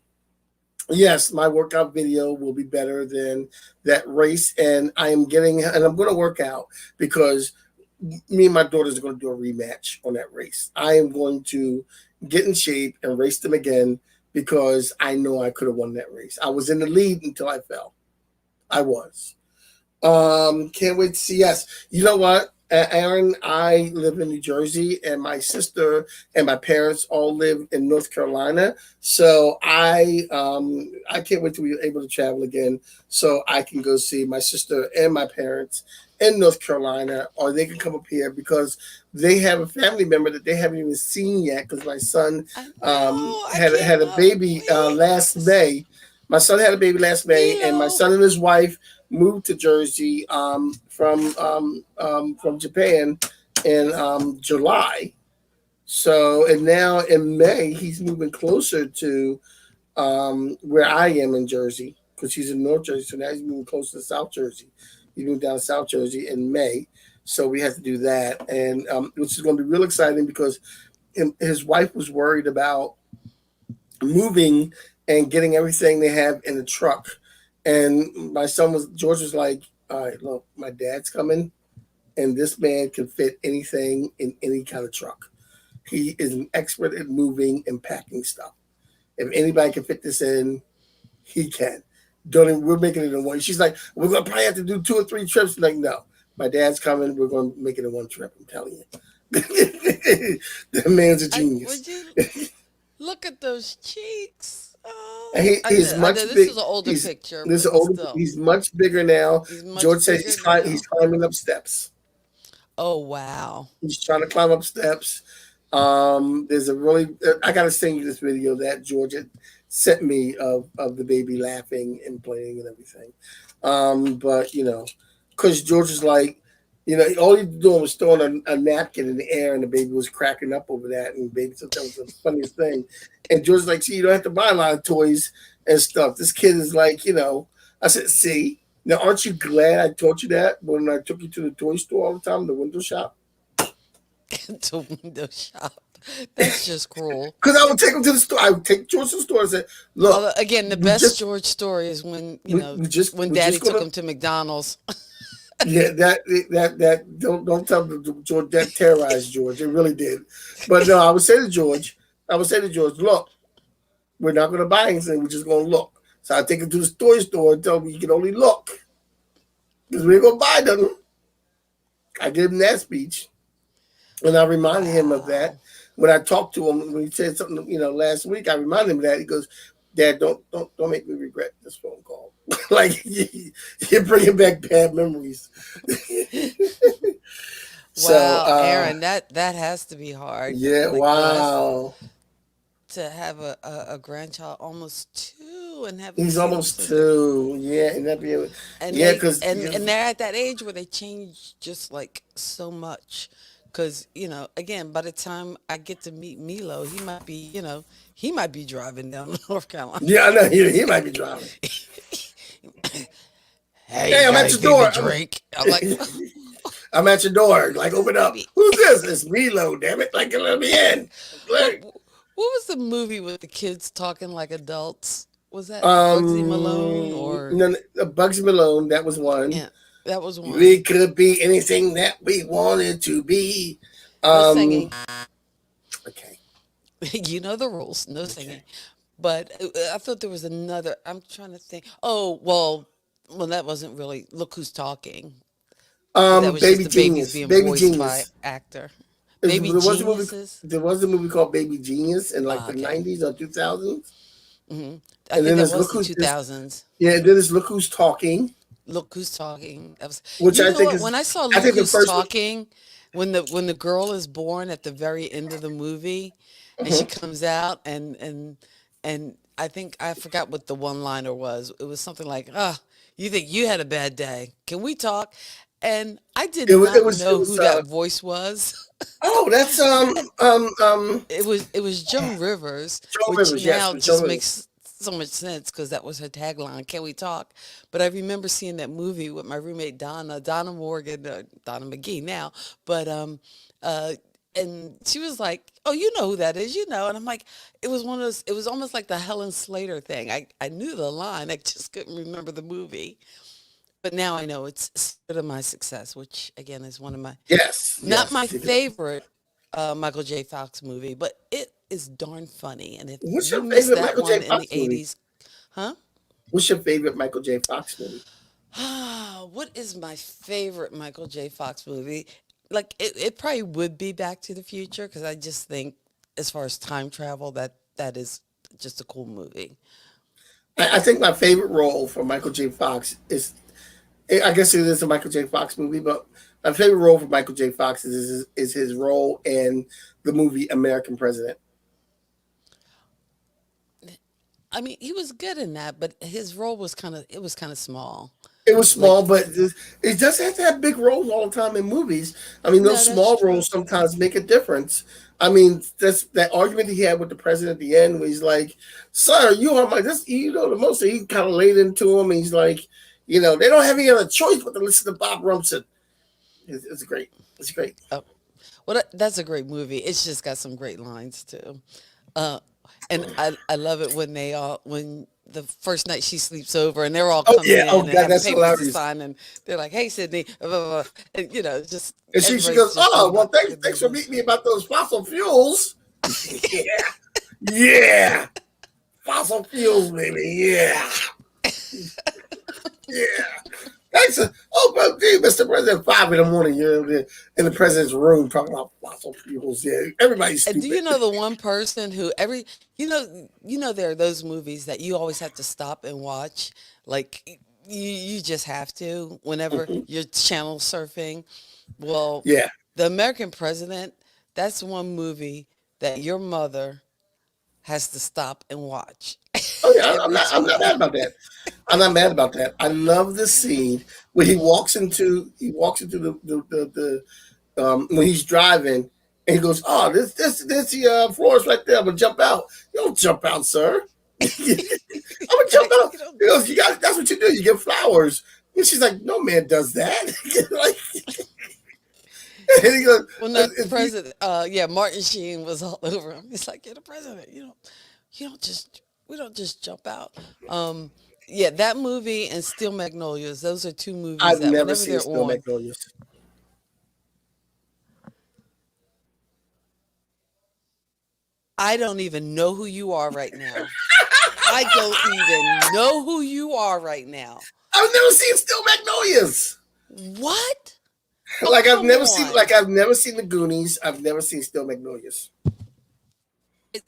yes, my workout video will be better than that race, and I am getting, and I'm going to work out because me and my daughters are going to do a rematch on that race. I am going to get in shape and race them again because I know I could have won that race. I was in the lead until I fell. I was. Can't wait to see. Yes, you know what, Aaron? I live in New Jersey, and my sister and my parents all live in North Carolina. So I can't wait to be able to travel again, so I can go see my sister and my parents in North Carolina, or they can come up here because they have a family member that they haven't even seen yet. Because my son I know. I had a cannot baby last wait. May. My son had a baby last May, and my Milo. son and his wife moved to Jersey from Japan in July. So and now in May he's moving closer to where I am in Jersey because he's in North Jersey. So now he's moving closer to South Jersey. He moved down to South Jersey in May. So we have to do that, and which is going to be real exciting because his wife was worried about moving and getting everything they have in the truck. And my son was George was like, all right, look, my dad's coming, and this man can fit anything in any kind of truck. He is an expert at moving and packing stuff. If anybody can fit this in, he can. Don't even, we're making it in one. She's like, we're gonna probably have to do 2 or 3 trips. I'm like, no, my dad's coming. We're gonna make it in one trip. I'm telling you, the man's a I genius. would you look at those cheeks. And Oh, he's I know much this big. is an older He's picture, this but older. still. He's much bigger now. He's George much says bigger he's now. climbing up steps. Oh, wow. He's trying to climb up steps. There's a really. I gotta send you this video that George had sent me of the baby laughing and playing and everything. But because George is like, all he was doing was throwing a napkin in the air, and the baby was cracking up over that, and the baby thought that was the funniest thing. And George's like, see, you don't have to buy a lot of toys and stuff. This kid is like, I said, see, now aren't you glad I taught you that when I took you to the toy store all the time, the window shop? To window shop. That's just cruel. Because I would take him to the store. I would take George to the store and say, Although, look, again, the we best just George story is when, when we're Daddy just took gonna him to McDonald's. yeah, that don't tell George that terrorized George. It really did. But no, I would say to George, look, we're not gonna buy anything, we're just gonna look. So I take him to the toy store and tell him you can only look. Because we ain't gonna buy them. I gave him that speech. And I reminded him of that Wow. when I talked to him when he said something, last week. I reminded him of that. He goes, "Dad, don't make me regret this phone call. Like you're bringing back bad memories." so Wow, Aaron, that has to be hard. yeah, Like the last wow. to have a grandchild almost two and haven't He's seen them almost since they're two. Yeah, and that be and yeah, they because and they're at that age where they change just like so much. Because again, by the time I get to meet Milo, he might be driving down to North Carolina. yeah, I know he might be driving. Hey, Hey, you I'm got at your anything to door. drink? I'm like, I'm at your door. Like, open up. baby. Who's this? It's Milo. Damn it! Like, let me in. What Like, what was the movie with the kids talking like adults? Was that Bugsy Malone or No, no, Bugsy Malone. That was one. yeah, that was one. We could be anything that we wanted to be. No Um, singing. okay, You know the rules. No okay. singing. But I thought there was another. I'm trying to think. Oh, well, that wasn't really Look Who's Talking. That was just Baby the babies Genius. being Baby voiced by Genius. actor. Baby There was a movie. Geniuses. There was a movie called Baby Genius in like Ah, the okay. '90s or 2000s. I And think then that there's was Look the Who's this. 2000s. Yeah, and then there's Look Who's Talking, Look Who's Talking. That was. which You I know think what? is. When I saw I Look think the Who's first one. Talking, when the girl is born at the very end of the movie, and she Mhm. comes out and I think I forgot what the one liner was. It was something like, "Ah, you think you had a bad day? Can we talk?" And I did It was. It not was. It know was. who that voice was. Oh, that's It was Joan Rivers, Joan which Rivers. Yes, now with Joan just Rivers. makes so much sense because that was her tagline. Can we talk? But I remember seeing that movie with my roommate Donna Morgan, Donna McGee now, but uh, and she was like, "Oh, you know who that is, you know?" And I'm like, it was one of those. It was almost like the Helen Slater thing. I knew the line, I just couldn't remember the movie. but now I know it's Secret of My Success, which again is one of my Yes, not yes. my favorite Michael J. Fox movie, but it is darn funny. And if What's you your missed favorite that Michael J. one in the Fox movie? '80s, huh? What's your favorite Michael J. Fox movie? What is my favorite Michael J. Fox movie? Like it probably would be Back to the Future because I just think, as far as time travel, that is just a cool movie. I think my favorite role for Michael J. Fox is, I guess it is a Michael J. Fox movie, but my favorite role for Michael J. Fox is his role in the movie American President. I mean, he was good in that, but his role was kind of small. It was Like, small, but it doesn't have to have big roles all the time in movies. I mean, those no, that's small true. roles sometimes make a difference. I mean, that's that argument he had with the president at the end, where he's like, "Sir, you are my this. You know the most." He kind of laid into him. And he's like, they don't have any other choice but to listen to Bob Rumson. It's great. It's great. Oh, well, that's a great movie. It's just got some great lines too. Uh, and I love it when when the first night she sleeps over and they're all Oh coming yeah. Oh in and God, having that's papers to hilarious. sign and they're like, "Hey, Sydney," blah, blah, blah. And just And she everybody's goes, just "Oh talking well, about thanks their thanks for business. meeting me about those fossil fuels." Yeah, yeah, fossil fuels, baby. Yeah, yeah. Thanks. Oh, but gee, Mr. President, 5 in the morning, you're in the president's room talking about fossil fuels. Yeah, everybody's And do stupid. you know the one person who there are those movies that you always have to stop and watch, like you just have to whenever Mhm. you're channel surfing. Well, Yeah. The American President, that's one movie that your mother has to stop and watch Oh yeah, I'm every not. I'm not mad time. about that. I'm not mad about that. I love the scene where he walks into when he's driving and he goes, "Oh, this the floor is right there. I'm gonna jump out." You don't jump out, sir. I'm gonna jump Right? out. You know, He goes, "You got that's what you do. You get flowers." And she's like, "No man does that." Like, and he goes, when the "If you president, yeah, Martin Sheen was all over him. He's like, "You're the president. You don't just we don't just jump out." Um, yeah, that movie and Steel Magnolias. Those are two movies I've that never whenever seen they're Snow on, Magnolias. I don't even know who you are right now. I don't even know who you are right now. I've never seen Snow Magnolias. What? Oh, Like come on. I've never seen the Goonies. I've never seen Steel Magnolias. It,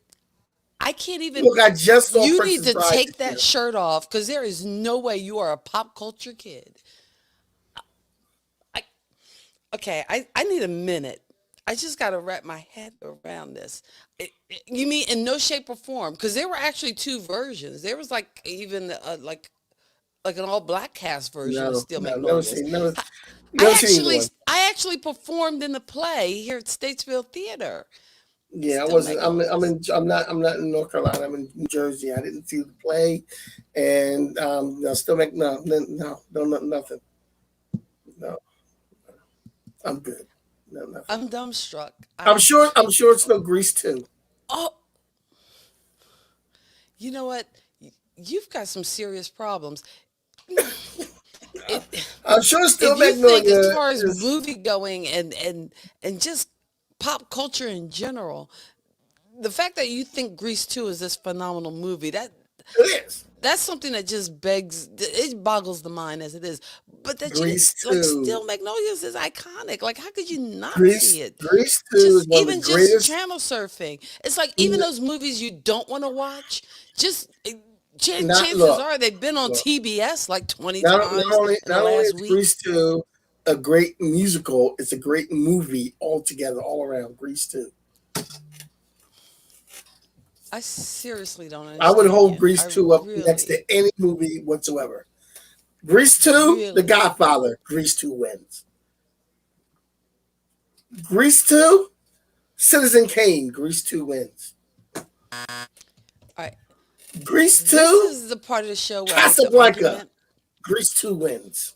I can't even. Look, I just saw You need Princess to Bride take this that year. shirt off because there is no way you are a pop culture kid. I Okay, I need a minute. I just got to wrap my head around this. You mean in no shape or form? Because there were actually two versions. There was like even like an all black cast version of No, Steel no, never Magnolias. seen, never, I, never seen either one. I actually performed in the play here at Statesville Theater. Yeah, I Steel wasn't. Magnolias. I'm not in North Carolina. I'm in New Jersey. I didn't see the play, and no, still make no, nothing. No, I'm good. No, nothing. I'm dumbstruck. I'm sure it's no Grease too. Oh, you know what? You've got some serious problems. It, I'm sure if still you think as Magnolia far as is. movie going and just pop culture in general, the fact that you think Grease 2 is this phenomenal movie, It is that's something that just begs, it boggles the mind as it is. But that you didn't Grease like two. Still Magnolias is iconic. Like how could you not see Grease it? Grease two is one of the Just greatest. channel surfing. It's like even those movies you don't want to watch, just Not chances look, are they've been on look. TBS like 20 Not times only in the last is week. Grease two a great musical, it's a great movie altogether, all around. Grease two. I seriously don't I would understand hold you. Grease I two up next really, to any movie whatsoever. Grease two, The really. Godfather. Grease two wins. Grease two, Citizen Kane. Grease two wins. All right. Grease This two, is the part of the show where I like to Casablanca. argument Grease two wins.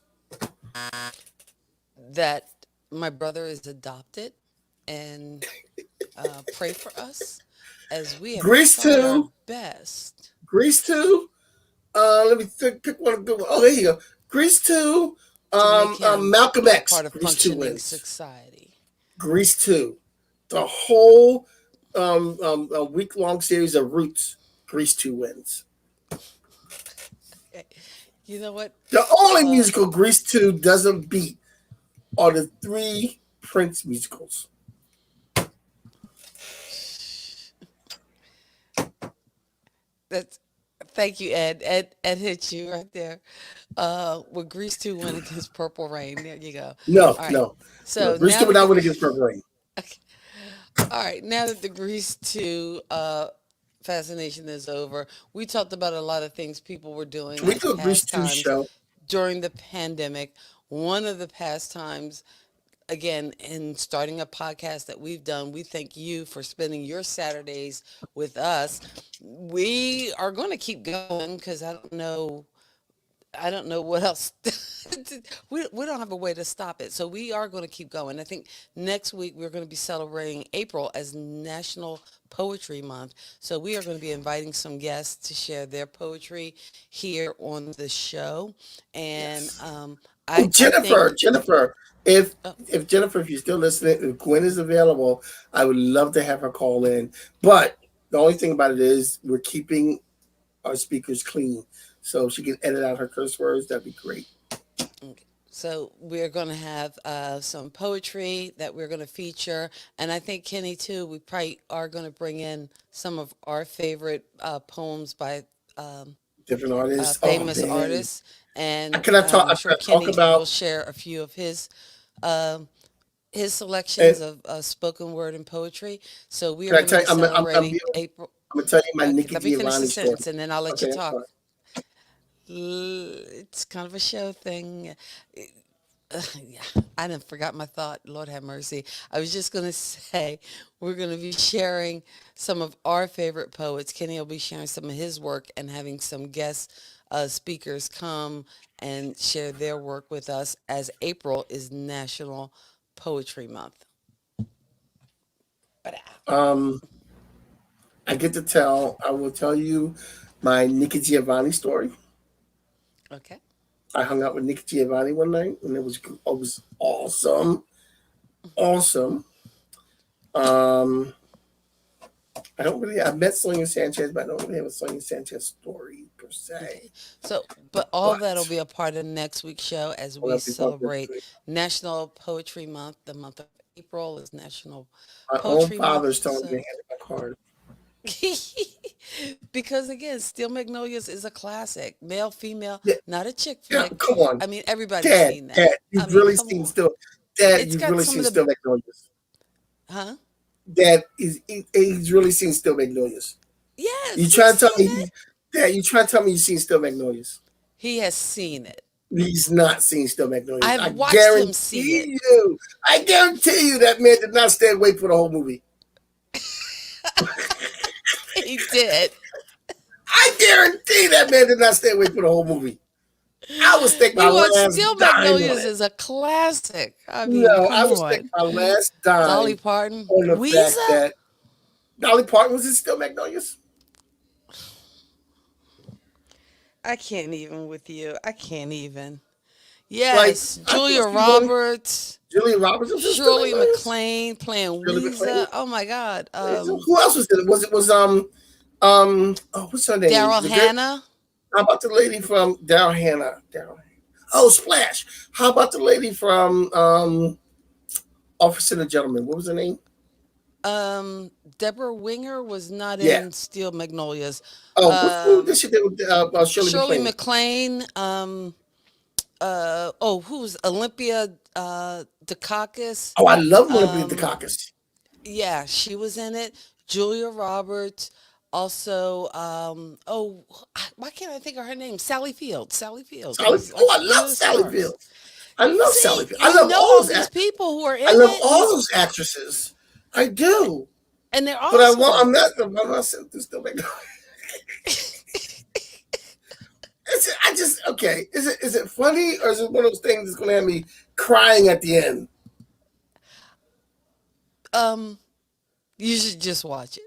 that my brother is adopted and pray for us as we have Grease tried our two, best. Grease two. Let me pick one good one. Oh, there you go. Grease 2, to make him Malcolm a X, part of Grease 2 functioning wins. society. Grease 2. The whole week long series of Roots, Grease 2 wins. You know what? The only Uh, musical Grease 2 doesn't beat are the three Prince musicals. that's thank you, Ed. Ed hit you right there. With Grease 2 win against Purple Rain. There you go. No, All right. no, no. So Grease 2 now would that the not win against Purple Rain. all right, now that the Grease 2 fascination is over, we talked about a lot of things people were doing Can we as do a Grease 2 pastimes show? during the pandemic. One of the pastimes, again, in starting a podcast that we've done, we thank you for spending your Saturdays with us. We are going to keep going because I don't know what else. We don't have a way to stop it. So we are going to keep going. I think next week we're going to be celebrating April as National Poetry Month. So we are going to be inviting some guests to share their poetry here on the show. And Yes. Oh, I think, Jennifer. If uh, if Jennifer, if you're still listening, if Gwen is available, I would love to have her call in. But the only thing about it is we're keeping our speakers clean, so if she can edit out her curse words, that'd be great. so we're going to have some poetry that we're going to feature. And I think, Kenny, too, we probably are going to bring in some of our favorite poems by Different artists. Oh famous man, artists, and can I talk? I'm I sure can talk Kenny will about share a few of um, his and selections of spoken word and poetry. So we are can I going to tell be you? celebrating April. I'm gonna tell you my Okay, Nikki let me finish the Giovanni story. sentence and then I'll let you Okay, I'm talk. sorry. It's kind of a show thing. Yeah, I done forgot my thought. Lord have mercy. I was just going to say we're going to be sharing some of our favorite poets. Kenny will be sharing some of his work and having some guest speakers come and share their work with us as April is National Poetry Month. But Um, I get to tell. I will tell you my Nikki Giovanni story. okay. I hung out with Nikki Giovanni one night, and it was awesome, awesome. Um, I met Sonia Sanchez, but I don't really have a Sonia Sanchez story per se. Okay. So, but all that'll But be a part of next week's show as I'll we have to talk this celebrate week. National Poetry Month. The month of April is National My own Poetry Month. father's telling me to So, hand my card. because again, Steel Magnolias is a classic, male, female, Yeah, not a chick yeah, flick. come on, I mean, everybody's seen that. Dad, I mean, come on. It's You've got really some seen of the, Still Magnolias. huh? He's really seen Still Magnolias. You Yes, try he's to tell seen me, it. Dad, you try to tell me you've seen Still Magnolias. He has seen it. He's not seen Still Magnolias. I've watched him see it. I guarantee you that man did not stay awake for the whole movie. He did. I guarantee that man did not stay awake for the whole movie. I would stake my He watched last Steel dime on Magnolias it. is a classic. I mean, No, I come would stake on. my last Dolly dime Parton. on the fact Weezer? that Dolly Parton was in Still Magnolias. I can't even with you. I can't even. Like, Yes, I Julia thought she was only Roberts, Julia Roberts was in Still Shirley Magnolias. MacLaine playing Shirley MacLaine. Weezer. Oh my God. Who else was in it? Oh, what's her name? Daryl The girl. Hannah. How about the lady from Daryl Hannah? Oh, Splash. How about the lady from Officer and the Gentleman? What was her name? Deborah Winger was not Yeah. in Steel Magnolias. Oh, what movie did Um, she do with Shirley Shirley MacLaine? MacLaine. Who's Olympia Dukakis? Oh, I love Olivia Um, Dukakis. yeah, she was in it. Julia Roberts. Also, why can't I think of her name? Sally Field. Sally Field was like I one of love the Sally stars. Field. I love Sally See, Field. you know all these people who are I in love it. all those actresses. I do. And they're But awesome. I'm not saying to still make okay. Is it funny or is it one of those things that's gonna have me crying at the end? Um, you should just watch it.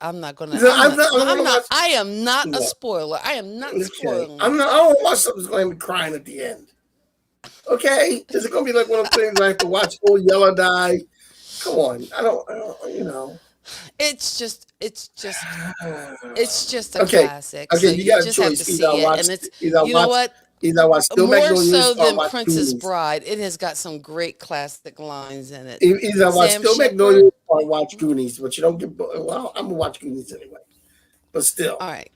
I'm not gonna. No, I'm not. I'm I'm gonna not. watch. I am not a No. spoiler. I am not Okay. spoiling. I don't want to watch something that's going to be crying at the end. Okay, is it going to be like one of the things I have to watch Old Yellow Die? Come on, I don't you know. It's just. It's just a Okay, classic. So you you got a just have to choice. Either I see it, watch, and it's. either I You know watch, what? either I watch Still More Magnolias so or I than watch Princess Goonies. Bride, it has got some great classic lines in it. Either I watch Sam Still Shepard. Magnolias or I watch Goonies, but you don't get. Well, I'm gonna watch Goonies anyway. But still, All right.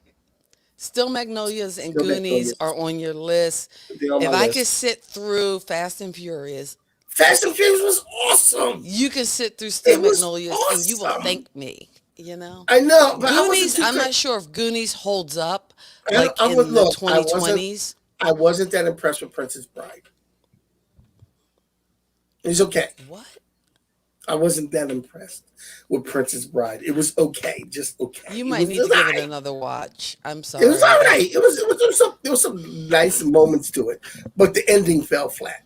Still Magnolias and Still Goonies Magnolias. are on your list. They're on my If I could list. sit through Fast and Furious, Fast and Furious was awesome. you can sit through Still It was Magnolias and you will awesome. thank me. You know? I know, but I wasn't Goonies, too I'm crazy. not sure if Goonies holds up like I would in the look. 2020s. I wasn't that impressed with Princess Bride. It's okay. What? I wasn't that impressed with Princess Bride. It was okay, just okay. You It might was need to just give all it right. another watch. I'm It was sorry. all right. There was some nice moments to it, but the ending fell flat.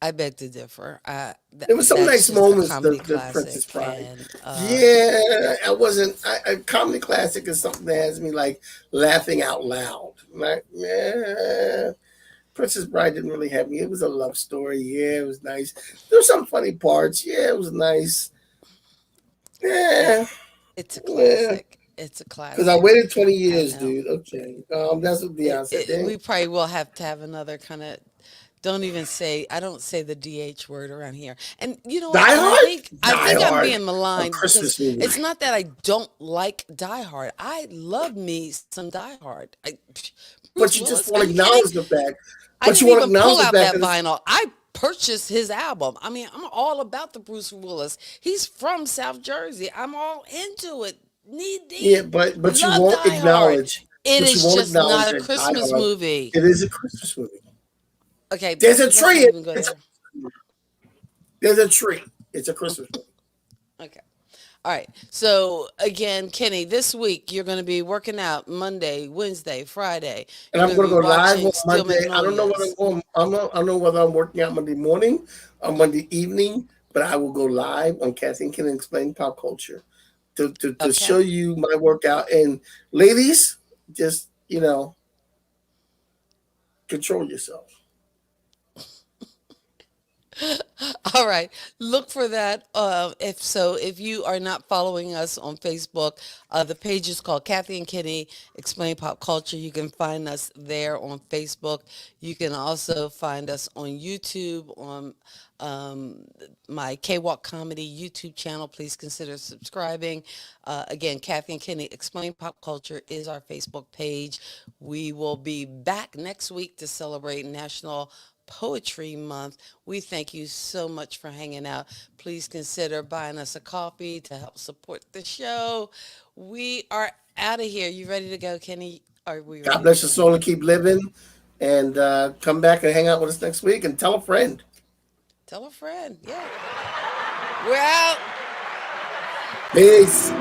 I beg to differ. There was some That's nice just a moments. comedy The Princess classic, Bride. and Yeah, I wasn't. A comedy classic is something that has me like laughing out loud. Like, yeah. Princess Bride didn't really have me. It was a love story. Yeah, it was nice. There were some funny parts. Yeah, it was nice. Yeah, it's a yeah. classic. It's a Because I classic. waited 20 I years, know. dude. Okay. That's what Dion said. We probably will have to have another kind of. Don't even say. I don't say the DH word around here. And you know what? Die And I Hard? think Die I'm Hard. being A maligned because Christmas movie. it's not that I don't like Die Hard. I love me some Die Hard. But you just want to acknowledge the fact. I But you didn't want to even pull acknowledge the out fact that that it's, vinyl. I purchased his album. I mean, I'm all about the Bruce Willis. He's from South Jersey. I'm all into it. Knee deep. yeah, but you Love won't Die Hard. acknowledge. It But you is won't just acknowledge not a that Die Christmas Hard. movie. It is a Christmas movie. Okay, There's a let's tree. not even go It's there. There's a tree. It's a Christmas movie. Okay. All right. So again, Kenny, this week you're going to be working out Monday, Wednesday, Friday. And I'm going to go live on Steel Monday. I don't know what Magnolias. I'm going. I don't know whether I'm working out Monday morning or Monday evening, but I will go live on Kathy and Ken Explain Pop Culture to Okay. show you my workout. And ladies, just control yourself. All right. Look for that. If you are not following us on Facebook, the page is called Kathy and Kenny Explain Pop Culture. You can find us there on Facebook. You can also find us on YouTube on my K-Walk Comedy YouTube channel. Please consider subscribing. Again, Kathy and Kenny Explain Pop Culture is our Facebook page. We will be back next week to celebrate National Poetry Month. We thank you so much for hanging out. Please consider buying us a coffee to help support the show. We are out of here. You ready to go, Kenny? Are we ready? God bless your soul and keep living. And come back and hang out with us next week and tell a friend. Tell a friend. Yeah. We're out. Peace.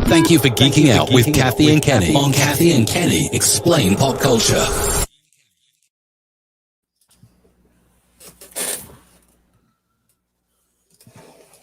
Thank you for geeking out with Kathy and Kenny on Kathy and Kenny Explain Pop Culture.